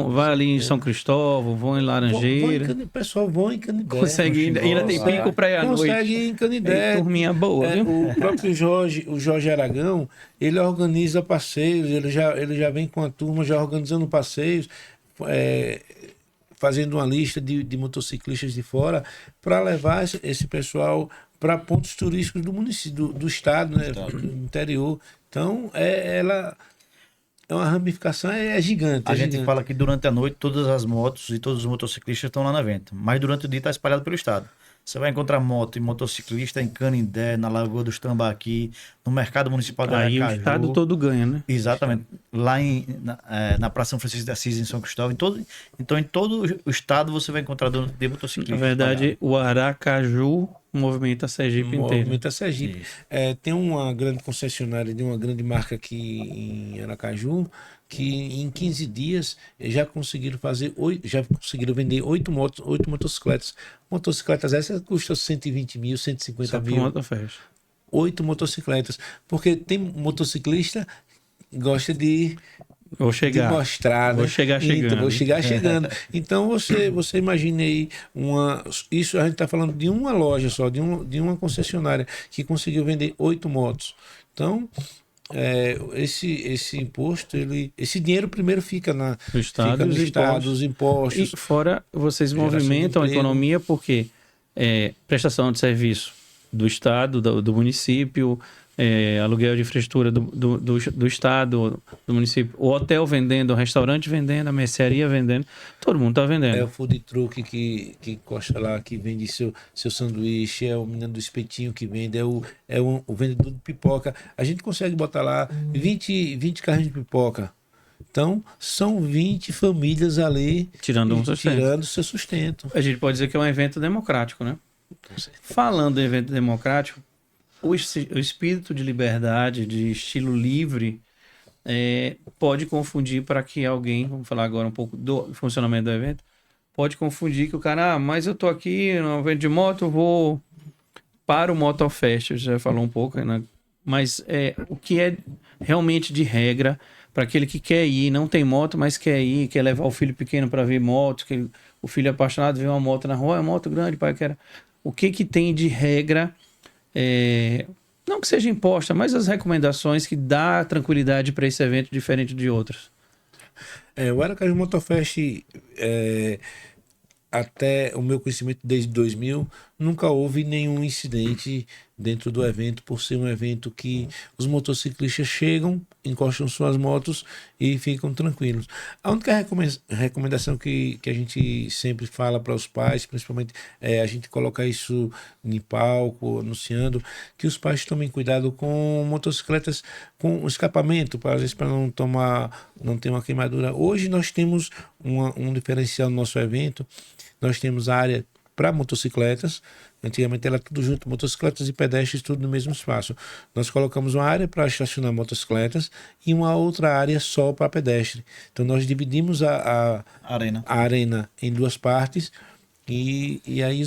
vai ali em São Cristóvão, vão em Laranjeira. O pessoal vão em Canidé. Consegue ainda tem pico para ir à noite. Consegue ir em Canidé. Turminha boa, viu? O próprio Jorge Aragão, ele organiza passeios, ele já vem com a turma já organizando passeios, fazendo uma lista de motociclistas de fora para levar esse pessoal para pontos turísticos do município, do estado, né? Do interior. Então, ela é uma ramificação gigante. A gente fala que durante a noite todas as motos e todos os motociclistas estão lá no evento, mas durante o dia está espalhado pelo estado. Você vai encontrar moto e motociclista em Canindé, na Lagoa dos Tambaqui, no Mercado Municipal de Aracaju. Aí o estado todo ganha, né? Exatamente. lá na Praça São Francisco de Assis, em São Cristóvão, em todo o estado você vai encontrar dono de motociclista. Na verdade, o Aracaju movimenta a Sergipe inteiro. Movimenta Sergipe. Tem uma grande concessionária de uma grande marca aqui em Aracaju, que em 15 dias já conseguiram vender 8 motocicletas. Motocicletas essas custam 120 mil, 150 Só por mil. Motofest. 8 motocicletas. Porque tem motociclista que gosta de Vou chegar. mostrar, né? Vou chegar chegando. Então, vou chegar chegando. Então você imagine aí isso a gente está falando de uma loja só, de uma concessionária que conseguiu vender 8 motos. Então esse imposto, esse dinheiro primeiro fica no estado, os impostos. E fora, vocês Geração de movimentam a emprego. economia porque prestação de serviço do estado, do município, aluguel de infraestrutura do estado, do município, o hotel vendendo, o restaurante vendendo, a mercearia vendendo, todo mundo está vendendo. É o food truck que encosta lá, que vende seu sanduíche, é o menino do espetinho que vende, o vendedor de pipoca. A gente consegue botar lá 20 carrinhos de pipoca. Então, são 20 famílias ali Tirando seu sustento. A gente pode dizer que é um evento democrático, né? Falando em evento democrático, o espírito de liberdade, de estilo livre, pode confundir para que alguém, vamos falar agora um pouco do funcionamento do evento, pode confundir que o cara, mas eu tô aqui no evento de moto, eu vou para o Motofest, já falou um pouco, né? Mas o que é realmente de regra para aquele que quer ir, não tem moto, mas quer ir, quer levar o filho pequeno para ver moto, o filho é apaixonado vê uma moto na rua, é uma moto grande, pai, quer. O que tem de regra, não que seja imposta, mas as recomendações que dá tranquilidade para esse evento diferente de outros? O Aracaju Motofest, até o meu conhecimento desde 2000, nunca houve nenhum incidente dentro do evento, por ser um evento que os motociclistas chegam, encostam suas motos e ficam tranquilos. A única recomendação que a gente sempre fala para os pais, principalmente, a gente colocar isso em palco, anunciando, que os pais tomem cuidado com motocicletas com escapamento, às vezes para não ter uma queimadura. Hoje nós temos um diferencial no nosso evento. Nós temos a área para motocicletas. Antigamente era tudo junto, motocicletas e pedestres, tudo no mesmo espaço. Nós colocamos uma área para estacionar motocicletas e uma outra área só para pedestre. Então nós dividimos a arena em duas partes e aí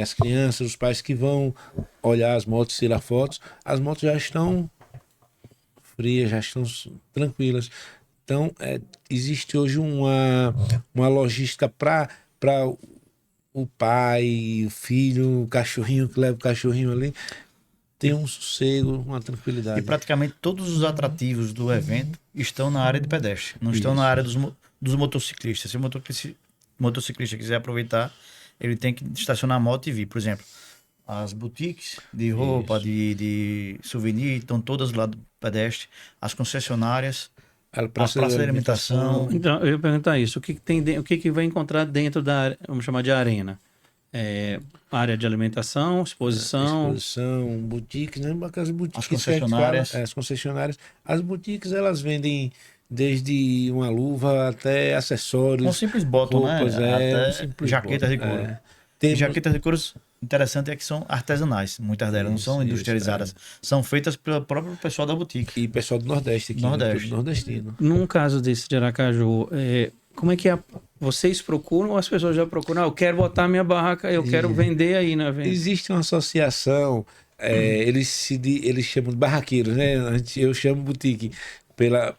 as crianças, os pais que vão olhar as motos, tirar fotos, as motos já estão frias, já estão tranquilas. Então existe hoje uma logística para o pai, o filho, o cachorrinho que leva o cachorrinho ali, tem um sossego, uma tranquilidade. E praticamente todos os atrativos do evento estão na área de pedestre, não estão na área dos motociclistas. Se o motociclista quiser aproveitar, ele tem que estacionar a moto e vir. Por exemplo, as boutiques de roupa, de souvenir, estão todas lá do pedestre. As concessionárias, a praça de alimentação. Então, eu ia perguntar isso. O que vai encontrar dentro da área, vamos chamar de arena? Área de alimentação, exposição, boutiques, né? Aquelas boutiques, as concessionárias. As concessionárias. As boutiques, elas vendem desde uma luva até acessórios. Um simples bottom, roupas, né? Até jaquetas de couro. Jaquetas de couro, interessante é que são artesanais, muitas delas não são industrializadas, são feitas pelo próprio pessoal da boutique. E pessoal do Nordeste aqui, Nordeste. Nordestino. Num caso desse de Aracaju, como é que vocês procuram ou as pessoas já procuram? Eu quero botar minha barraca, eu quero vender aí na venda. Existe uma associação, eles chamam de barraqueiros, né? Eu chamo boutique.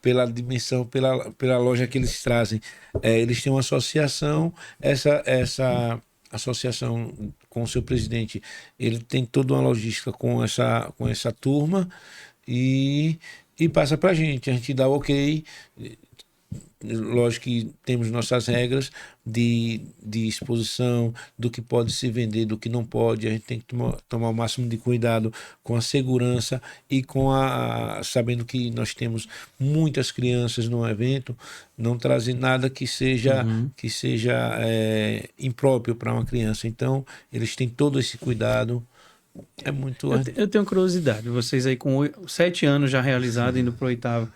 Pela dimensão, pela loja que eles trazem. Eles têm uma associação, essa associação com o seu presidente, ele tem toda uma logística com essa turma e passa para a gente dá o ok. Lógico que temos nossas regras de exposição, do que pode se vender, do que não pode. A gente tem que tomar o máximo de cuidado com a segurança e sabendo que nós temos muitas crianças no evento, não trazer nada que seja impróprio para uma criança. Então, eles têm todo esse cuidado. É muito... Eu tenho curiosidade. Vocês aí com 7 anos já realizados, indo para o 8º.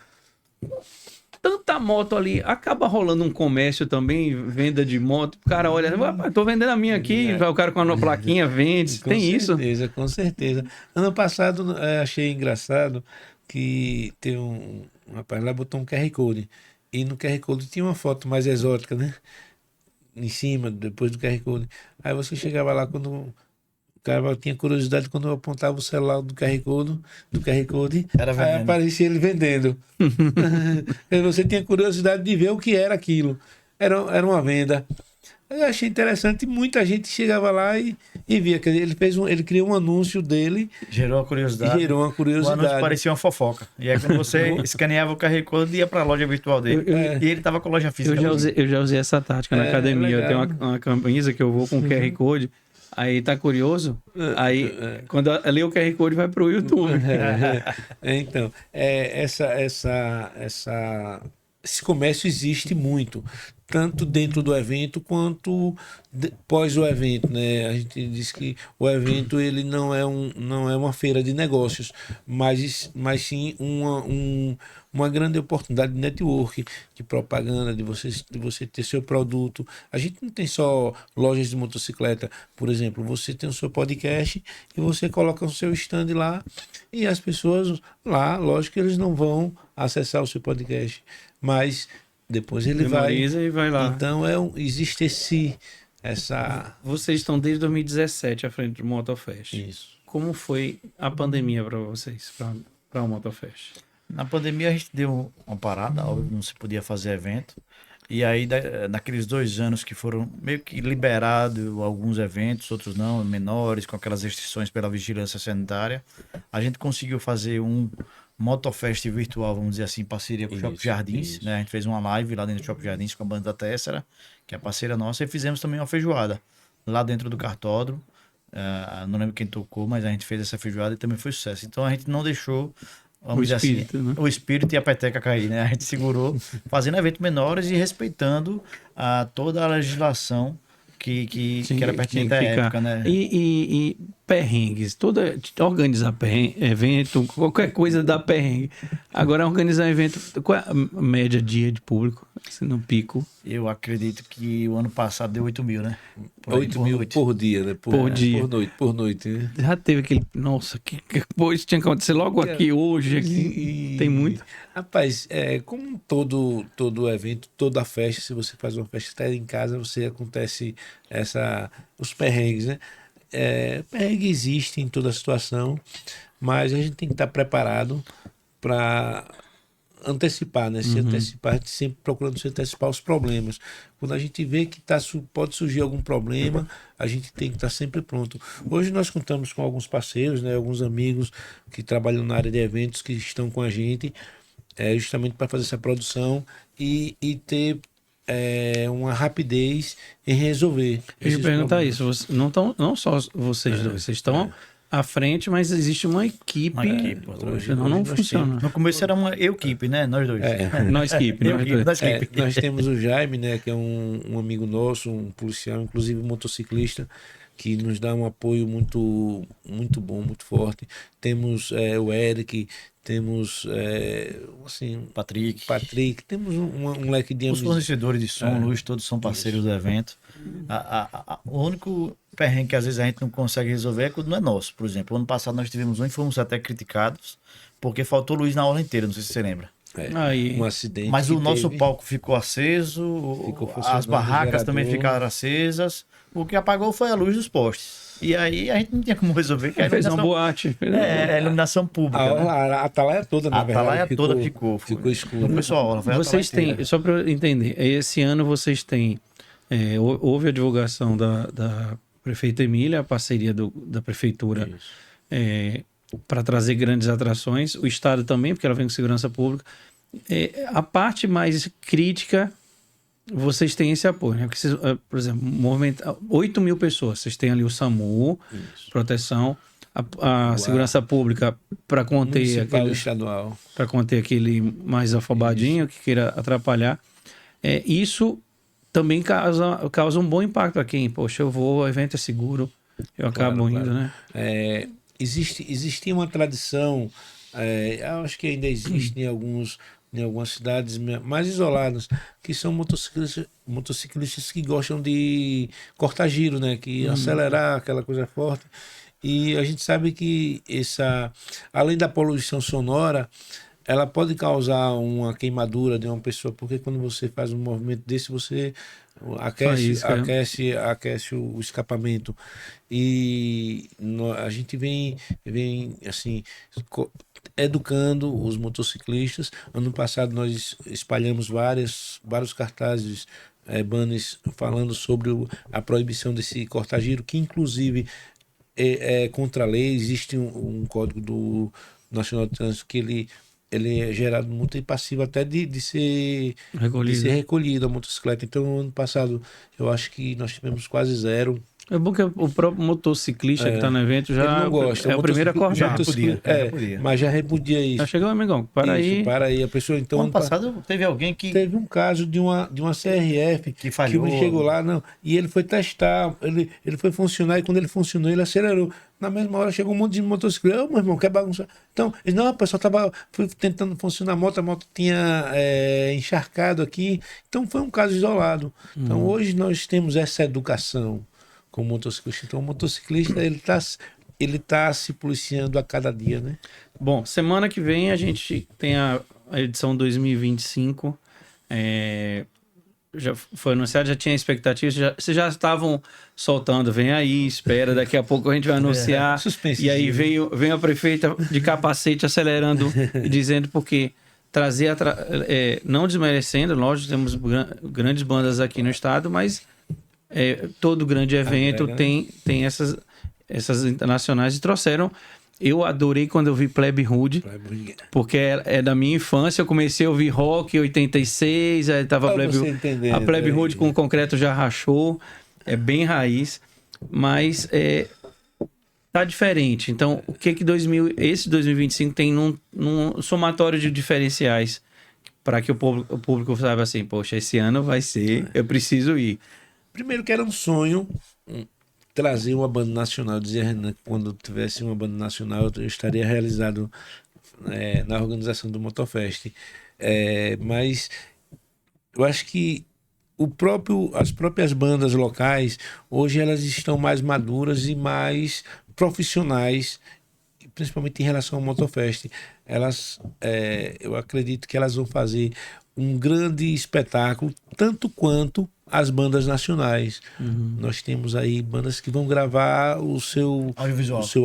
tanta moto ali, acaba rolando um comércio também, venda de moto. O cara olha, tô vendendo a minha aqui, vai o cara com a plaquinha vende. Com Tem isso? certeza, com certeza. Ano passado achei engraçado que tem um rapaz lá botou um QR Code. E no QR Code tinha uma foto mais exótica, né? Em cima, depois do QR Code. Aí você chegava lá quando o cara tinha curiosidade, quando eu apontava o celular do QR Code, Era aí vendendo. aparecia ele vendendo. Aí você tinha curiosidade de ver o que era aquilo. Era uma venda. Eu achei interessante, muita gente chegava lá e via. Quer dizer, ele criou um anúncio dele Gerou a e curiosidade. gerou uma O curiosidade. anúncio parecia uma fofoca. E aí quando você escaneava o QR Code, ia para a loja virtual dele. E ele tava com a loja física. Eu já usei essa tática na academia. Eu tenho legal. uma camisa que eu vou com QR Code. Aí tá curioso? Aí, quando lê o QR Code, vai pro YouTube. Então, esse comércio existe muito, tanto dentro do evento quanto pós o evento, né? A gente diz que o evento ele não é uma feira de negócios, mas sim uma grande oportunidade de network, de propaganda, de você ter seu produto. A gente não tem só lojas de motocicleta, por exemplo, você tem o seu podcast e você coloca o seu stand lá e as pessoas lá, lógico que eles não vão acessar o seu podcast, mas depois ele Memoriza e vai lá. Então existe essa. Vocês estão desde 2017 à frente do Motofest. Isso. Como foi a pandemia para vocês, para o Motofest? Na pandemia a gente deu uma parada, óbvio, não se podia fazer evento. E aí, naqueles 2 anos que foram meio que liberados alguns eventos, outros não, menores, com aquelas restrições pela vigilância sanitária, a gente conseguiu fazer um Motofest virtual, vamos dizer assim, em parceria com o Shopping Jardins, né? A gente fez uma live lá dentro do Shopping Jardins com a banda da Tessera, que é parceira nossa, e fizemos também uma feijoada lá dentro do cartódromo. Não lembro quem tocou, mas a gente fez essa feijoada e também foi sucesso. Então a gente não deixou, vamos dizer espírito, assim, né? o espírito e a peteca cair, né? A gente segurou fazendo eventos menores e respeitando toda a legislação que era pertinente à época, né? E perrengues, organizar evento, qualquer coisa dá perrengue. Agora, organizar evento, qual é a média dia de público, assim, no pico? Eu acredito que o ano passado deu 8 mil, né? 8 mil noite. por dia, né? Por dia. Por noite, né? Já teve aquele, nossa, isso tinha que acontecer logo aqui, hoje, aqui. Tem muito. Rapaz, como todo evento, toda festa, se você faz uma festa até em casa, acontece os perrengues, né? Perrengue existe em toda situação, mas a gente tem que estar preparado para antecipar, né? Se antecipar, a gente sempre procurando se antecipar os problemas. Quando a gente vê que pode surgir algum problema, a gente tem que estar sempre pronto. Hoje nós contamos com alguns parceiros, né? Alguns amigos que trabalham na área de eventos que estão com a gente, justamente para fazer essa produção e ter uma rapidez em resolver. Eu ia esses perguntar problemas. isso, não só vocês dois, vocês estão à frente, mas existe uma equipe. Uma equipe, Senão não nós funciona. No começo era uma equipe, né? Nós dois. Nós equipe, nós dois. Nós equipe. Nós temos o Jaime, né, que é um amigo nosso, um policial, inclusive motociclista, que nos dá um apoio muito, muito bom, muito forte. Temos o Eric, temos assim, Patrick. temos um leque de Os amizade. fornecedores de som, luz, todos são parceiros do evento. O único perrengue que às vezes a gente não consegue resolver é quando não é nosso. Por exemplo, ano passado nós tivemos um e fomos até criticados porque faltou luz na aula inteira, não sei se você lembra. Aí. Um acidente. Mas que o nosso teve. palco ficou aceso, funcionando as o barracas gerador. também ficaram acesas. O que apagou foi a luz dos postes. E aí a gente não tinha como resolver. Que a Fez uma iluminação- boate. É, a iluminação pública. né? A atalaia toda, na A verdade. atalaia toda ficou. Ficou escuro. Não foi só a aula, foi a Vocês atalaia inteira. têm, só para eu entender, esse ano vocês têm, houve a divulgação da prefeita Emília, a parceria da prefeitura para trazer grandes atrações, o Estado também, porque ela vem com segurança pública. A parte mais crítica, vocês têm esse apoio, né? Porque vocês, por exemplo, 8 mil pessoas, vocês têm ali o SAMU, proteção, a segurança pública para conter Municipal e estadual. para conter aquele mais afobadinho que queira atrapalhar. Isso também causa um bom impacto para quem, poxa, o evento é seguro, eu acabo indo, né? Existia uma tradição Eu acho que ainda existe em algumas cidades mais isoladas, que são motociclistas que gostam de cortar giro, né? Que acelerar, aquela coisa forte. E a gente sabe que além da poluição sonora, ela pode causar uma queimadura de uma pessoa, porque quando você faz um movimento desse, você aquece o escapamento. E a gente vem assim, educando os motociclistas. Ano passado nós espalhamos vários cartazes, banners falando sobre a proibição desse corta-giro, que inclusive é contra a lei. Existe um código do Nacional de Trânsito que ele é gerado multa e passivo até de ser recolhido a motocicleta. Então, ano passado, eu acho que nós tivemos quase zero. É bom que o próprio motociclista que está no evento já ele não gosta. É o primeiro a cortar. Mas já repudia isso. Já chegou, amigão. Para aí. A pessoa, então, ano passado teve alguém que... Teve um caso de uma CRF que falhou. Que chegou lá, e ele foi testar, ele foi funcionar, e quando ele funcionou, ele acelerou. Na mesma hora chegou um monte de motocicleta. Meu irmão, quer bagunçar? Então, não, a pessoa foi tentando funcionar a moto tinha encharcado aqui. Então, foi um caso isolado. Então, hoje nós temos essa educação com o motociclista. Então, o motociclista, ele tá se policiando a cada dia, né? Bom, semana que vem a gente tem a edição 2025. Já foi anunciado, já tinha expectativa, vocês já estavam soltando, vem aí, espera, daqui a pouco a gente vai anunciar. E aí veio a prefeita de capacete acelerando e dizendo porque trazer, não desmerecendo, lógico, temos grandes bandas aqui no estado, mas todo grande evento tem essas internacionais e trouxeram. Eu adorei quando eu vi Plebe Hood, porque é da minha infância. Eu comecei a ouvir rock em 86, aí tava a Plebe Hood com o concreto já rachou, é bem raiz, mas tá diferente. Então, o que esse 2025 tem num somatório de diferenciais para que o público saiba assim, poxa, esse ano vai ser, eu preciso ir. Primeiro que era um sonho trazer uma banda nacional, dizer, Renan, que quando tivesse uma banda nacional eu estaria realizado na organização do Motofest. Mas eu acho que as próprias bandas locais, hoje elas estão mais maduras e mais profissionais, principalmente em relação ao Motofest. Eu acredito que elas vão fazer um grande espetáculo, tanto quanto as bandas nacionais. Nós temos aí bandas que vão gravar o seu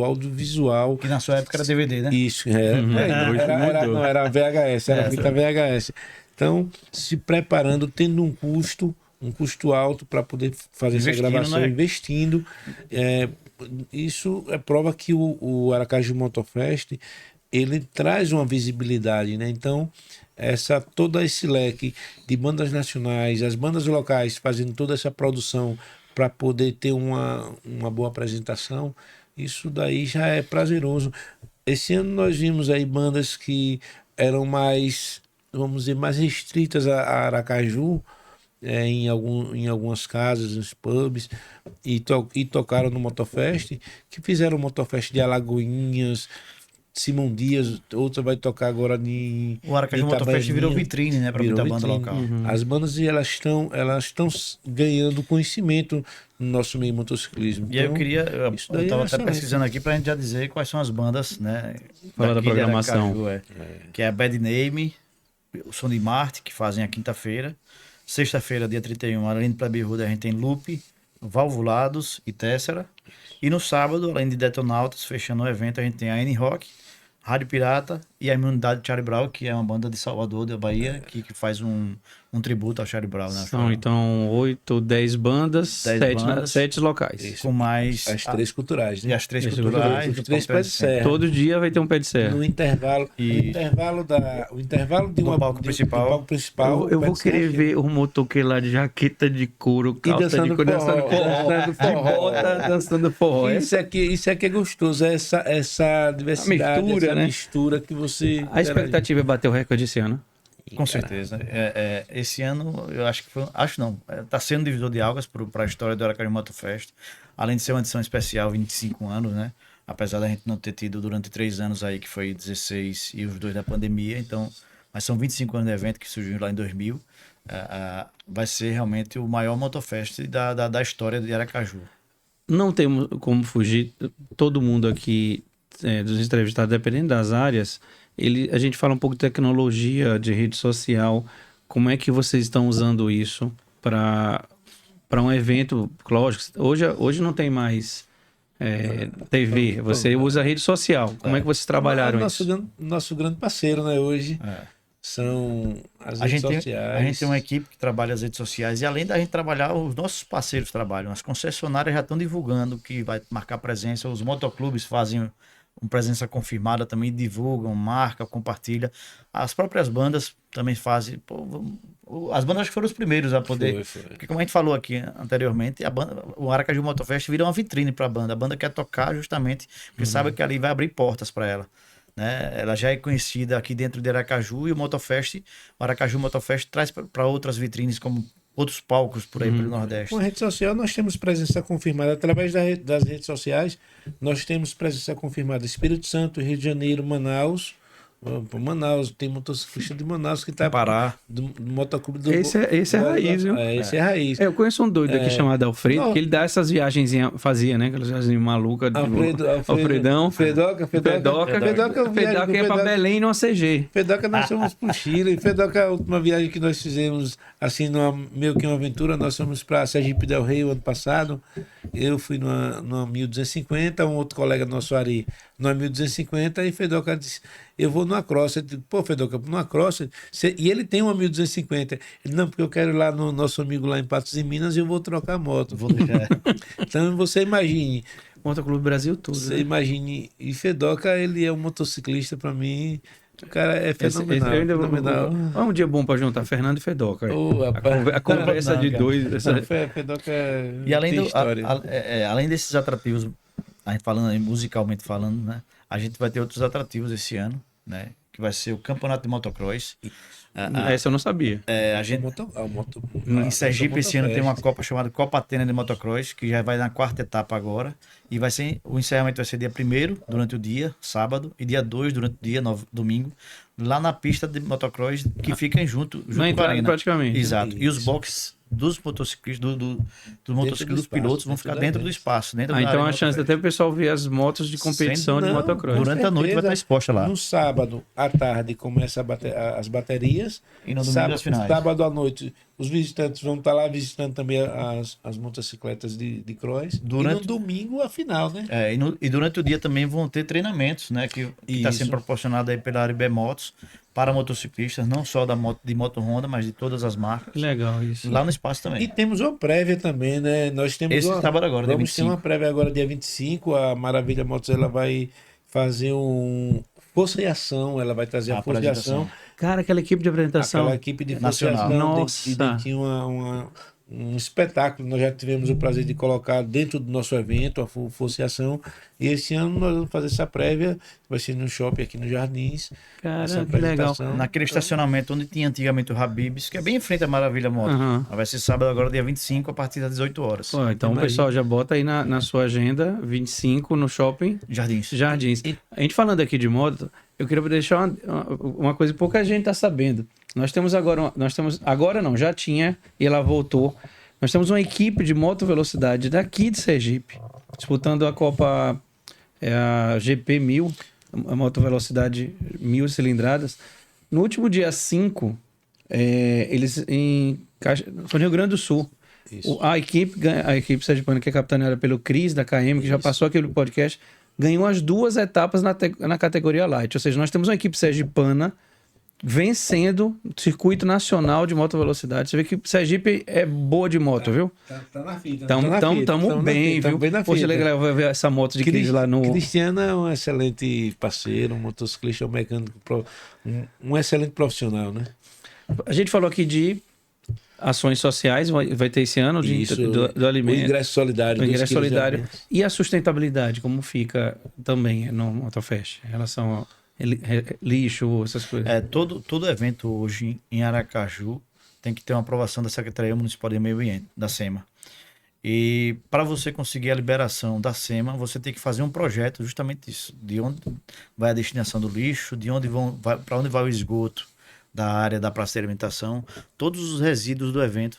audiovisual. Que na sua época era DVD, né? Isso, não era VHS, era fita VHS. Então, se preparando, tendo um custo alto para poder fazer essa gravação, investindo. Isso é prova que o Aracaju Motofest, ele traz uma visibilidade, né? Então, todo esse leque de bandas nacionais, as bandas locais fazendo toda essa produção para poder ter uma boa apresentação, isso daí já é prazeroso. Esse ano nós vimos aí bandas que eram mais, vamos dizer, mais restritas a Aracaju, em algumas casas, nos pubs, e tocaram no Motofest, que fizeram o Motofest de Alagoinhas, Simão Dias, outra vai tocar agora o Aracaju Motofest virou vitrine, né, para muita banda local. As bandas elas estão ganhando conhecimento no nosso meio motociclismo. E então, eu estava até pesquisando aqui para a gente já dizer quais são as bandas, né? Falar da programação. Que é a Bad Name, o Som de Marte, que fazem a quinta-feira. Sexta-feira, dia 31, além de Plebe Hood, a gente tem Loop, Valvulados e Tessera. E no sábado, além de Detonautas, fechando o evento, a gente tem a N-Rock, Rádio Pirata e a Imunidade Charlie Brown, que é uma banda de Salvador, da Bahia, que faz um tributo ao Charlie Brown. Né? São, então, 8 ou 10 bandas, 7 locais. Isso. Com mais... As 3 culturais, né? E as 3 culturais. Os 3 pés de serra. Todo dia vai ter um pé de serra. No intervalo, o intervalo de do palco principal. Eu vou querer ver o motoqueiro lá de jaqueta de couro, calça de couro, dançando forró. Isso aqui é gostoso, essa diversidade, mistura que você... A expectativa é bater o recorde esse ano. Com certeza. Esse ano, eu acho que foi... Acho não. Está sendo divisor de águas para a história do Aracaju Motofest. Além de ser uma edição especial, 25 anos, né? apesar da gente não ter tido durante 3 anos aí, que foi 16 e os 2 da pandemia, então, mas são 25 anos de evento que surgiu lá em 2000, vai ser realmente o maior Motofest da história de Aracaju. Não temos como fugir, todo mundo aqui, dos entrevistados, dependendo das áreas, a gente fala um pouco de tecnologia, de rede social, como é que vocês estão usando isso para um evento, lógico, hoje não tem mais TV, você usa a rede social, como é que vocês trabalharam isso? Nosso grande parceiro, né, hoje, são as redes sociais. A gente tem uma equipe que trabalha as redes sociais e além da gente trabalhar, os nossos parceiros trabalham. As concessionárias já estão divulgando que vai marcar presença, os motoclubes fazem uma presença confirmada também, divulgam, marcam, compartilham. As próprias bandas também fazem. As bandas acho que foram os primeiros a poder. Foi. Porque como a gente falou aqui anteriormente, o Aracaju Motofest vira uma vitrine para a banda. A banda quer tocar justamente porque sabe que ali vai abrir portas para ela. Né? Ela já é conhecida aqui dentro de Aracaju e o Aracaju Motofest traz para outras vitrines, como outros palcos por aí pelo Nordeste. Com a rede social, nós temos presença confirmada através das redes sociais. Nós temos presença confirmada Espírito Santo, Rio de Janeiro, Manaus. Manaus, tem motociclista de Manaus que está Pará. Do motoclube do Esse é raiz, viu? Esse é raiz. Eu conheço um doido aqui chamado Alfredo, que ele dá essas viagens, fazia, né? Aquelas viagens malucas. Alfredão. Fedoca é pra Belém numa CG. Fedoca nós fomos pro Chile. Fedoca, a última viagem que nós fizemos, assim, meio que uma aventura, nós fomos para Sergipe Del Rei o ano passado. Eu fui numa 1250, um outro colega nosso, Ari, numa 1250, e Fedoca disse, eu vou numa cross. Eu disse, pô, Fedoca, numa cross? E ele tem uma 1250. Ele, não, porque eu quero ir lá no nosso amigo lá em Patos de Minas e eu vou trocar a moto. Vou deixar. Então você imagine. Motoclube Brasil todo. Você né? imagine. E Fedoca, ele é um motociclista para mim. O cara é fenomenal. Fenomenal. Um dia bom para juntar Fernando e Fedoca. A conversa de dois. Fedoca e além, história. Além desses atrativos, a gente falando, musicalmente falando, né? A gente vai ter outros atrativos esse ano, né? Que vai ser o Campeonato de Motocross. Essa eu não sabia. Em Sergipe esse ano tem uma Copa chamada Copa Atena de Motocross, que já vai na 4ª etapa agora. E o encerramento vai ser dia 1º, durante o dia, sábado, e dia 2, durante o dia, domingo, lá na pista de motocross, que fiquem junto com a arena. Praticamente. Exato. E os boxes dos motociclistas, dos motociclistas, dos pilotos, vão ficar dentro do espaço. Então a chance até o pessoal ver as motos de competição de motocross. Durante a noite vai estar exposta lá. No sábado à tarde começa as baterias. E no domingo as finais. Sábado à noite os visitantes vão estar lá visitando também as motocicletas de cross. E no domingo a final, né? E durante o dia também vão ter treinamentos, né? Que está sendo proporcionado aí pela Aribé Motos para motociclistas, não só de moto Honda, mas de todas as marcas. Legal isso. Lá no espaço também. E temos uma prévia também, né? Nós temos sábado agora, dia 25. Vamos ter uma prévia agora, dia 25. A Maravilha Motos, ela vai fazer Força e Ação. Ela vai trazer a Força e Ação. Cara, aquela equipe de apresentação. Aquela equipe de Força e Ação. Nossa. Tinha um espetáculo. Nós já tivemos o prazer de colocar dentro do nosso evento, a Força e Ação. E esse ano nós vamos fazer essa prévia. Vai ser no shopping aqui no Jardins. Cara, que legal. Naquele estacionamento onde tinha antigamente o Habib's, que é bem em frente à Maravilha Moto. Vai ser sábado agora, dia 25, a partir das 18 horas. Pô, então o pessoal já bota aí na sua agenda, 25 no shopping. Jardins. A gente falando aqui de moto, eu queria deixar uma coisa que pouca gente está sabendo. Já tinha, e ela voltou. Nós temos uma equipe de moto velocidade daqui de Sergipe, disputando a Copa a GP 1000, a moto velocidade 1000 cilindradas. No último dia 5, eles foi no Rio Grande do Sul. A equipe sergipana, que é capitaneada pelo Cris, da KM, que já passou aqui no podcast, ganhou as 2 etapas na categoria Light. Ou seja, nós temos uma equipe sergipana vencendo o circuito nacional de moto velocidade. Você vê que Sergipe é boa de moto, viu? Tá na fita. Tamo bem, viu? Poxa, legal ver essa moto de Cris lá no... Cristiano é um excelente parceiro, um motociclista, um mecânico, um excelente profissional, né? A gente falou aqui de ações sociais, vai ter esse ano do alimento. O ingresso solidário. O ingresso solidário. E a sustentabilidade, como fica também no Motofest, em relação ao lixo, essas coisas? Todo evento hoje em Aracaju tem que ter uma aprovação da Secretaria Municipal de Meio Ambiente, da SEMA. E para você conseguir a liberação da SEMA, você tem que fazer um projeto justamente isso, de onde vai a destinação do lixo, de onde para onde vai o esgoto da área da praça de alimentação, todos os resíduos do evento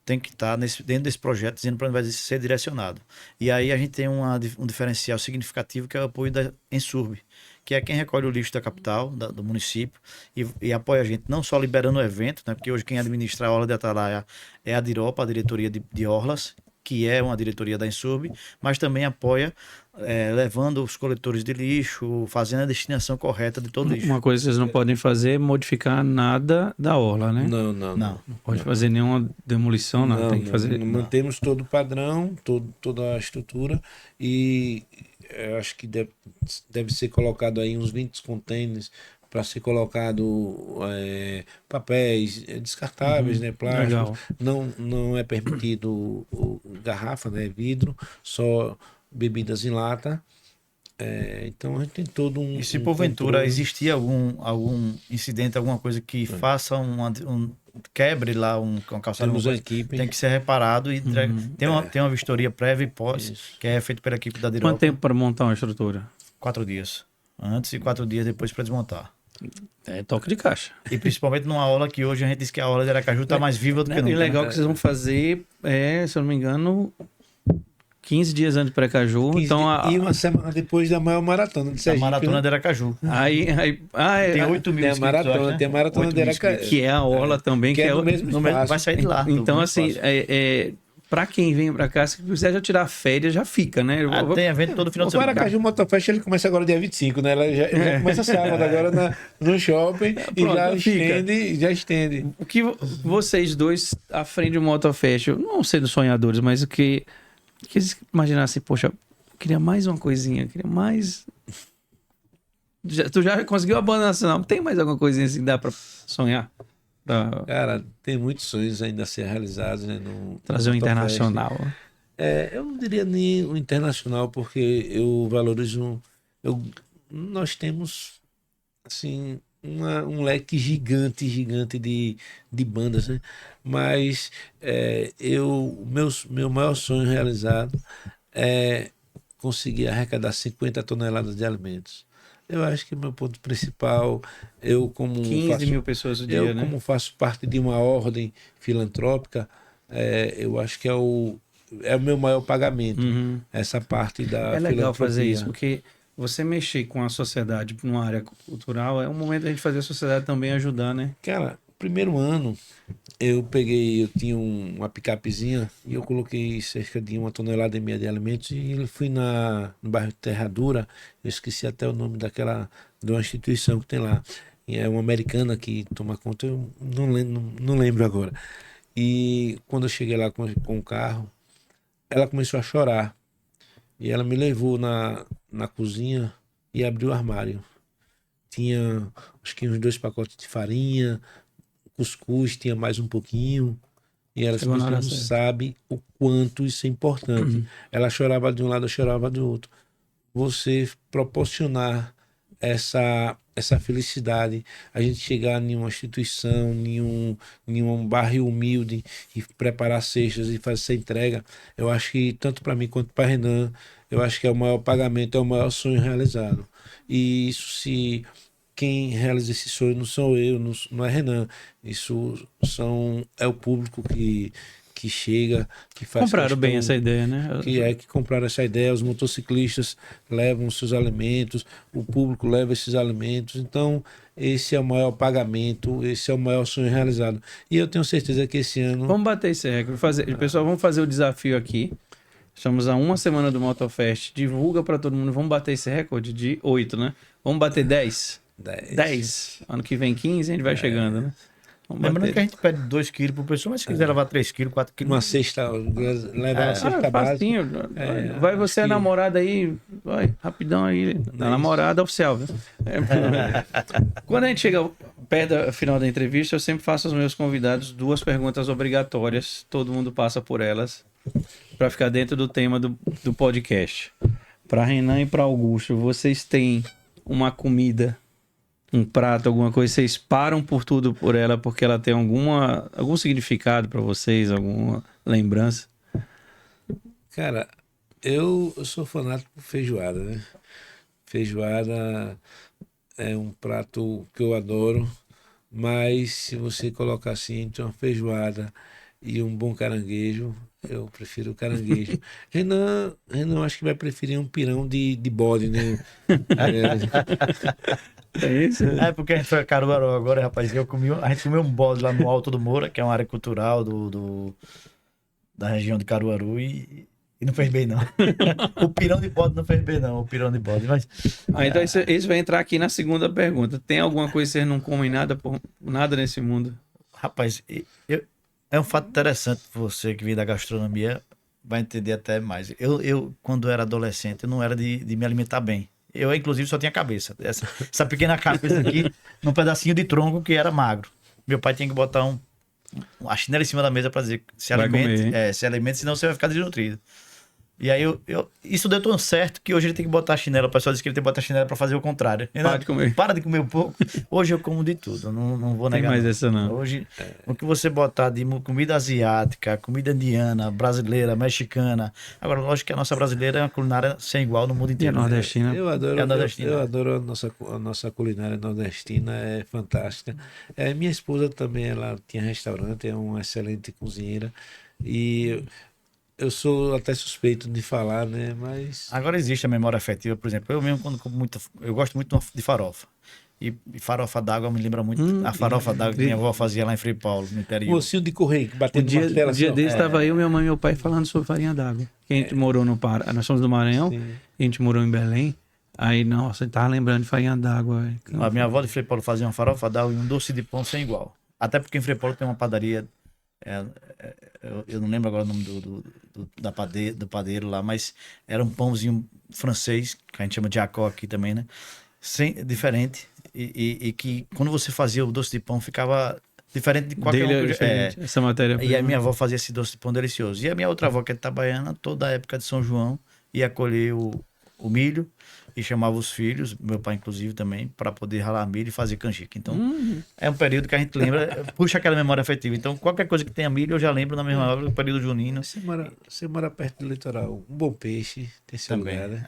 tem que estar dentro desse projeto, dizendo para onde vai ser direcionado. E aí a gente tem um diferencial significativo, que é o apoio da Ensurb, que é quem recolhe o lixo da capital, do município, e apoia a gente, não só liberando o evento, né, porque hoje quem administra a Orla de Atalaia é a DIROPA, a Diretoria de Orlas, que é uma diretoria da Ensurb, mas também apoia levando os coletores de lixo, fazendo a destinação correta de todo o lixo. Uma coisa que vocês não podem fazer é modificar nada da orla, né? Não. Não pode fazer nenhuma demolição, não. Tem que fazer. Mantemos todo o padrão, toda a estrutura, e eu acho que deve ser colocado aí uns 20 containers para ser colocado papéis descartáveis, né, plásticos. Não é permitido garrafa, né, vidro, só bebidas em lata. Então a gente tem todo um. E se porventura controle. existir algum incidente, alguma coisa que faça quebre lá uma calçada, Temos a equipe. tem que ser reparado e tem uma vistoria prévia e pós, que é feita pela equipe da DIROPA. Quanto tempo para montar uma estrutura? 4 dias. Antes e 4 dias depois para desmontar. É toque de caixa. E principalmente numa aula que hoje a gente diz que a aula de Aracaju está mais viva do que nunca. E legal que vocês vão fazer, se eu não me engano, 15 dias antes para Aracaju. E uma semana depois da maior maratona de Sergipe. A maratona de Aracaju. Tem 8 mil tem a inscritos, maratona, né? tem a maratona de Aracaju. Que é a orla também. Que é no mesmo espaço. Vai sair de lá. Então, assim, para quem vem para cá, se quiser já tirar férias, já fica, né? Tem evento todo final de O semana. Aracaju Motofest ele começa agora dia 25, né? Ela já começa sábado agora no shopping e já estende. O que vocês dois, à frente do Motofest, não sendo sonhadores, mas o que eles imaginassem, poxa, eu queria mais uma coisinha, queria mais... Tu já conseguiu a banda nacional, tem mais alguma coisinha assim que dá para sonhar? Cara, tem muitos sonhos ainda a ser realizados, né? Trazer o internacional. Eu não diria nem o internacional, porque eu valorizo... Nós temos, assim, um leque gigante de bandas, né? Mas meu maior sonho realizado é conseguir arrecadar 50 toneladas de alimentos. Eu acho que meu ponto principal, 15 mil pessoas no dia, né? Como faço parte de uma ordem filantrópica, eu acho que é o meu maior pagamento, essa parte da É legal filantropia. fazer isso, porque você mexer com a sociedade numa área cultural é um momento da gente fazer a sociedade também ajudar, né? Cara, primeiro ano, eu tinha uma picapezinha e eu coloquei cerca de 1,5 tonelada de alimentos e fui no bairro Terradura, eu esqueci até o nome de uma instituição que tem lá. E é uma americana que toma conta, eu não lembro agora. E quando eu cheguei lá com o carro, ela começou a chorar. E ela me levou na cozinha e abriu o armário. Tinha, acho que uns 2 pacotes de farinha, cuscuz, tinha mais um pouquinho. E ela disse, não sabe o quanto isso é importante. Ela chorava de um lado, eu chorava do outro. Você proporcionar essa felicidade, a gente chegar em uma instituição, em um bairro humilde e preparar cestas e fazer essa entrega, eu acho que tanto para mim quanto para Renan, eu acho que é o maior pagamento, é o maior sonho realizado. E isso, se quem realiza esse sonho não sou eu, não é Renan, isso é o público que chega, que faz compraram bem essa ideia, né? Que compraram essa ideia, os motociclistas levam os seus alimentos, o público leva esses alimentos, então esse é o maior pagamento, esse é o maior sonho realizado. E eu tenho certeza que esse ano... Vamos bater esse recorde. Pessoal, vamos fazer o desafio aqui. Estamos a uma semana do Motofest. Divulga para todo mundo. Vamos bater esse recorde de 8, né? Vamos bater 10? 10. Ano que vem 15, a gente vai chegando, né? Lembrando que a gente pede 2 quilos por pessoa, mas se quiser levar 3 quilos, 4 quilos... Uma cesta, levar uma cesta facinho. básica. Vai você, a namorada aí, vai, rapidão aí, na namorada oficial, viu? Quando a gente chega perto do final da entrevista, eu sempre faço aos meus convidados 2 perguntas obrigatórias, todo mundo passa por elas, para ficar dentro do tema do podcast. Para Renan e para Augusto, vocês têm uma comida, um prato, alguma coisa, vocês param por tudo por ela porque ela tem algum significado para vocês, alguma lembrança? Cara, eu sou fanático por feijoada, né? Feijoada é um prato que eu adoro, mas se você colocar assim entre uma feijoada e um bom caranguejo, eu prefiro o caranguejo. Renan acho que vai preferir um pirão de bode, né? É isso? É porque a gente foi a Caruaru agora, rapaz. A gente comeu um bode lá no Alto do Moura, que é uma área cultural da região de Caruaru, e não fez bem, não. O pirão de bode não fez bem, não. O pirão de bode. Mas Então isso vai entrar aqui na segunda pergunta. Tem alguma coisa que vocês não comem nada por nada nesse mundo? rapaz, é um fato interessante. Você que vem da gastronomia vai entender até mais. Eu quando era adolescente, eu não era de me alimentar bem. Eu, inclusive, só tinha cabeça. Essa pequena cabeça aqui, num pedacinho de tronco que era magro. Meu pai tinha que botar uma chinela em cima da mesa para dizer se Vai alimente, comer, hein? se alimente, senão você vai ficar desnutrido. E aí isso deu tão certo que hoje ele tem que botar a chinela. O pessoal diz que ele tem que botar a chinela para fazer o contrário. Para de comer. Para de comer um pouco. Hoje eu como de tudo, não vou Tem negar. mais não. essa não. Hoje, o que você botar de comida asiática, comida indiana, brasileira, mexicana. Agora, lógico que a nossa brasileira é uma culinária sem igual no mundo E a inteiro. nordestina? Eu adoro, É a nordestina. eu adoro a nossa culinária nordestina, é fantástica. Minha esposa também, ela tinha restaurante, é uma excelente cozinheira. E eu sou até suspeito de falar, né? Mas Agora existe a memória afetiva, por exemplo, eu mesmo quando como muita, eu gosto muito de farofa. E farofa d'água me lembra muito a farofa d'água que minha avó fazia lá em Frei Paulo, no o interior. ossinho de correio, Um batendo dia, martelo um assim, dia ó. desse estava eu, minha mãe e meu pai falando sobre farinha d'água. Que a gente morou no Pará, nós somos do Maranhão, Sim. a gente morou em Belém. Aí, nossa, eu tava lembrando de farinha d'água, velho. A minha avó de Frei Paulo fazia uma farofa d'água e um doce de pão sem igual. Até porque em Frei Paulo tem uma padaria, eu não lembro agora o nome do padeiro lá, mas era um pãozinho francês, que a gente chama de Jacó aqui também, né? Diferente. E que quando você fazia o doce de pão ficava diferente de qualquer Dele um é que eu diferente, essa matéria. E a minha avó fazia esse doce de pão delicioso. E a minha outra avó, que é de Itabaiana, toda a época de São João, ia colher o milho e chamava os filhos, meu pai inclusive também, para poder ralar milho e fazer canjica. Então, é um período que a gente lembra, puxa aquela memória afetiva. Então, qualquer coisa que tenha milho, eu já lembro na mesma hora do período junino. Você mora perto do litoral. Um bom peixe, tem seu Também. lugar, né?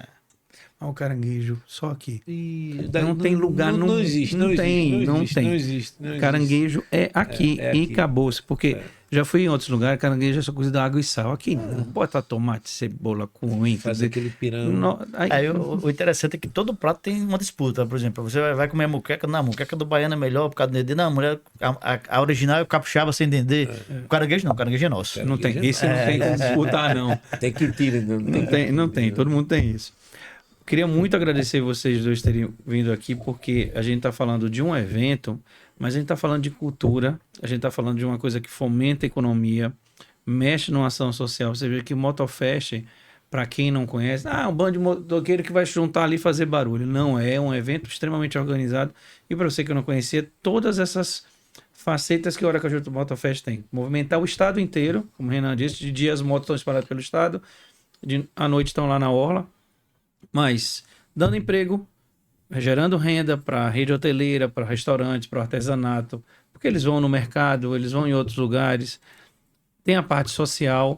Ah, o caranguejo, só aqui. E Não tem lugar, não existe, não tem. não existe. Caranguejo é aqui É e aqui. acabou-se. Porque já fui em outros lugares, caranguejo é só coisa da água e sal. Aqui não. Bota tomate, cebola, coentro. Fazer aquele pirão. Aí, o interessante é que todo prato tem uma disputa. Por exemplo, você vai comer a muqueca, não, a muqueca do baiano é melhor por causa do dendê. Não, a mulher, a original é o capixaba sem dendê. O caranguejo não, o caranguejo é nosso. Não tem. Esse não tem como disputar, não. Tem que tirar. Não tem. Todo mundo tem isso. Queria muito agradecer vocês dois terem vindo aqui, porque a gente está falando de um evento, mas a gente está falando de cultura, a gente está falando de uma coisa que fomenta a economia, mexe numa ação social. Você vê que o Motofest, para quem não conhece, um bando de motoqueiro que vai se juntar ali e fazer barulho. Não, é um evento extremamente organizado. E para você que não conhecia, todas essas facetas que o Aracaju Motofest tem. Movimentar o estado inteiro, como o Renan disse, de dia as motos estão espalhadas pelo estado, à noite estão lá na orla, mas dando emprego, gerando renda para a rede hoteleira, para restaurantes, para o artesanato, porque eles vão no mercado, eles vão em outros lugares. Tem a parte social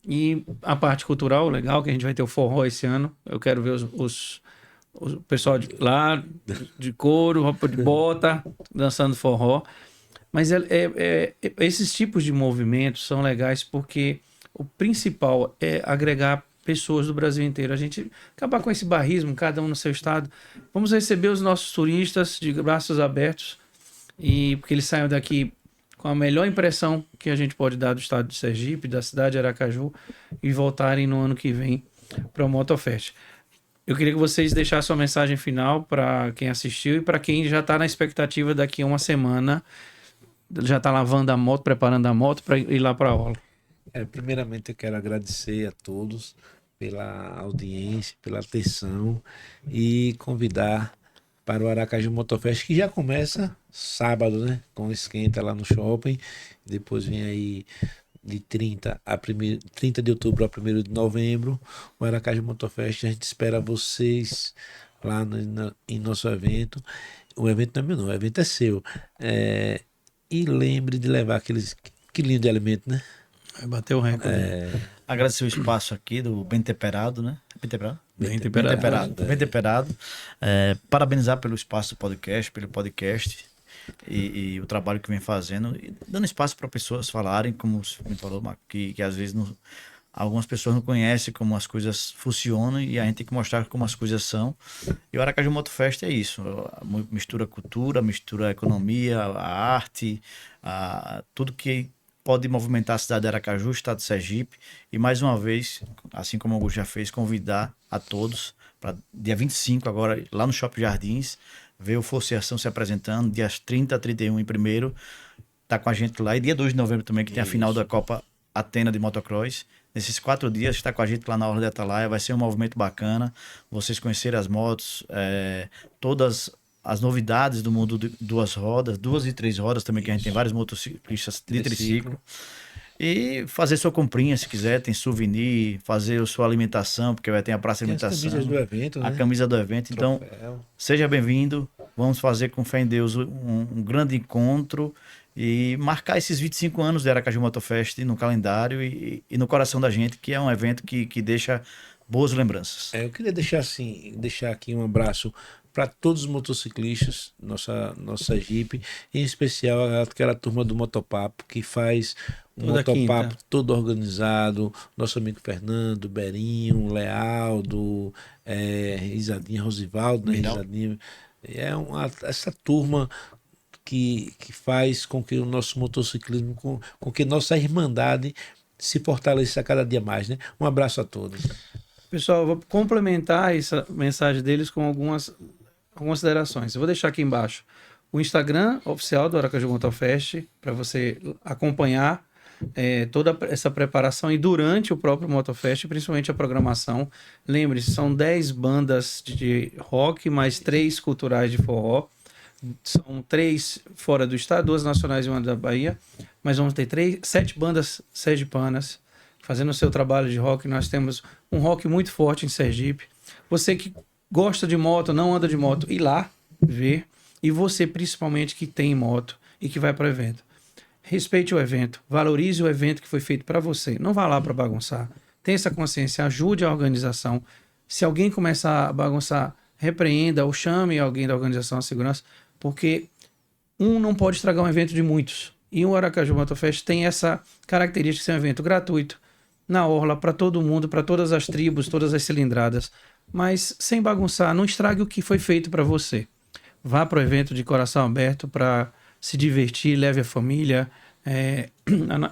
e a parte cultural, legal, que a gente vai ter o forró esse ano. Eu quero ver o pessoal lá de couro, roupa de bota, dançando forró. Mas esses tipos de movimentos são legais porque o principal é agregar pessoas do Brasil inteiro. A gente acabar com esse barrismo, cada um no seu estado. Vamos receber os nossos turistas de braços abertos e porque eles saiam daqui com a melhor impressão que a gente pode dar do estado de Sergipe, da cidade de Aracaju e voltarem no ano que vem para o Motofest. Eu queria que vocês deixassem uma mensagem final para quem assistiu e para quem já está na expectativa daqui a uma semana, já está lavando a moto, preparando a moto para ir lá para a aula. Primeiramente, eu quero agradecer a todos pela audiência, pela atenção e convidar para o Aracaju Motofest, que já começa sábado, né? Com esquenta lá no shopping. Depois vem aí de 30 de outubro a 1º de novembro, o Aracaju Motofest. A gente espera vocês lá em nosso evento. O evento não é meu, não, o evento é seu. E lembre de levar aqueles quilinhos de alimento, né? Vai bater o recorde. Agradecer o espaço aqui do Bem Temperado, né? Bem Temperado? Bem temperado. Bem Temperado. Parabenizar pelo espaço do podcast, pelo podcast e o trabalho que vem fazendo, e dando espaço para pessoas falarem, como você me falou, Marco, que às vezes algumas pessoas não conhecem como as coisas funcionam e a gente tem que mostrar como as coisas são. E o Aracaju Motofest é isso, mistura cultura, mistura economia, a arte, tudo que pode movimentar a cidade de Aracaju, o estado de Sergipe. E mais uma vez, assim como o Augusto já fez, convidar a todos para dia 25 agora, lá no Shopping Jardins, ver o Força e Ação se apresentando, dias 30 a 31 em primeiro, tá com a gente lá. E dia 2 de novembro também, que tem a final da Copa Atena de Motocross. Nesses 4 dias, está com a gente lá na Orla de Atalaia, vai ser um movimento bacana, vocês conhecerem as motos, todas as novidades do mundo de 2 rodas, 2 e 3 rodas também, que a gente tem vários motociclistas de triciclo. E fazer sua comprinha, se quiser, tem souvenir, fazer a sua alimentação, porque vai ter a praça de alimentação. As camisas do evento, né? A camisa do evento. Então, seja bem-vindo. Vamos fazer com fé em Deus um grande encontro e marcar esses 25 anos do Aracaju Motofest no calendário e no coração da gente, que é um evento que deixa boas lembranças. Eu queria deixar aqui um abraço para todos os motociclistas, nossa Jeep, em especial aquela turma do Motopapo, que faz um Motopapo todo organizado, nosso amigo Fernando, Berinho, Lealdo, Risadinha, Rosivaldo, né? Risadinha. Essa turma que faz com que o nosso motociclismo, com que nossa irmandade se fortaleça a cada dia mais, né? Um abraço a todos. Pessoal, eu vou complementar essa mensagem deles com algumas considerações. Eu vou deixar aqui embaixo o Instagram oficial do Aracaju Motofest para você acompanhar toda essa preparação e durante o próprio Motofest, principalmente a programação. Lembre-se, são 10 bandas de rock, mais 3 culturais de forró. São 3 fora do estado, 2 nacionais e 1 da Bahia. Mas vamos ter 7 bandas sergipanas fazendo o seu trabalho de rock. Nós temos um rock muito forte em Sergipe. Você que gosta de moto, não anda de moto, ir lá ver. E você, principalmente, que tem moto e que vai para o evento. Respeite o evento, valorize o evento que foi feito para você. Não vá lá para bagunçar. Tenha essa consciência, ajude a organização. Se alguém começar a bagunçar, repreenda ou chame alguém da organização de segurança, porque não pode estragar um evento de muitos. E o Aracaju Motofest tem essa característica de ser um evento gratuito, na orla, para todo mundo, para todas as tribos, todas as cilindradas, mas sem bagunçar, não estrague o que foi feito para você. Vá para o evento de coração aberto para se divertir, leve a família,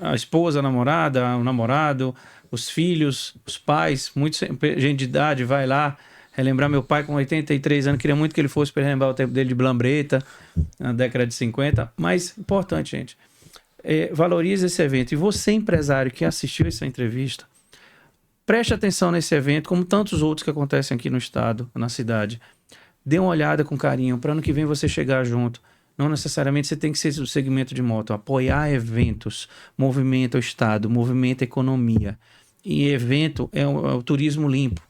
a esposa, a namorada, o namorado, os filhos, os pais, muita gente de idade vai lá relembrar. Meu pai com 83 anos, queria muito que ele fosse para relembrar o tempo dele de Blambreta, na década de 50, mas importante, gente, valorize esse evento. E você, empresário que assistiu essa entrevista, preste atenção nesse evento, como tantos outros que acontecem aqui no estado, na cidade. Dê uma olhada com carinho, para ano que vem você chegar junto. Não necessariamente você tem que ser do segmento de moto. Apoiar eventos, movimenta o estado, movimenta a economia. E evento é o turismo limpo.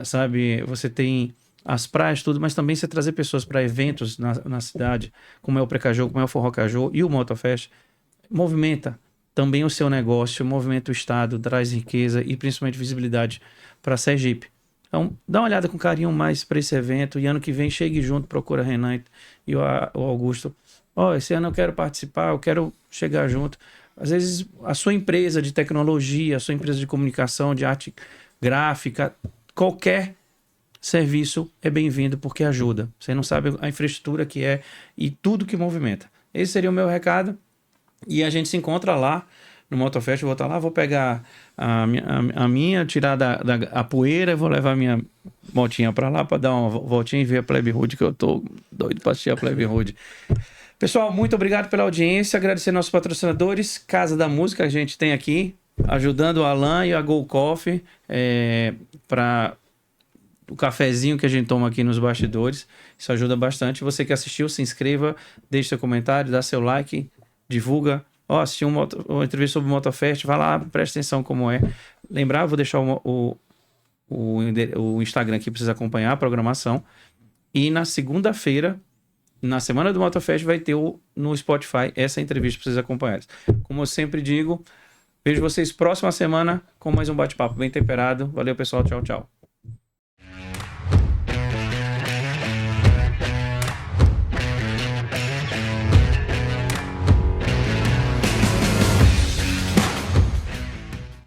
Sabe, você tem as praias, tudo, mas também você trazer pessoas para eventos na cidade, como é o Precaju, como é o Forró Caju e o Motofest, movimenta também o seu negócio, movimenta o estado, traz riqueza e principalmente visibilidade para Sergipe. Então, dá uma olhada com carinho mais para esse evento e ano que vem chegue junto, procura Renan e o Augusto. Esse ano eu quero participar, eu quero chegar junto. Às vezes a sua empresa de tecnologia, a sua empresa de comunicação, de arte gráfica, qualquer serviço é bem-vindo porque ajuda. Você não sabe a infraestrutura que é e tudo que movimenta. Esse seria o meu recado. E a gente se encontra lá no Motofest. Eu vou estar lá, vou pegar a minha, tirar a poeira, vou levar a minha motinha para lá para dar uma voltinha e ver a Plebe Hood, que eu tô doido para assistir a Plebe Hood. Pessoal, muito obrigado pela audiência. Agradecer nossos patrocinadores, Casa da Música, a gente tem aqui, ajudando o Alan e a Go Coffee para o cafezinho que a gente toma aqui nos bastidores. Isso ajuda bastante. Você que assistiu, se inscreva, deixe seu comentário, dá seu like, divulga. Assistiu uma entrevista sobre o Motofest, vai lá, preste atenção como é. Lembrar, vou deixar o Instagram aqui para vocês acompanhar a programação. E na segunda-feira, na semana do Motofest, vai ter no Spotify essa entrevista para vocês acompanharem. Como eu sempre digo, Vejo vocês próxima semana com mais um bate-papo bem temperado. Valeu, pessoal. Tchau, tchau.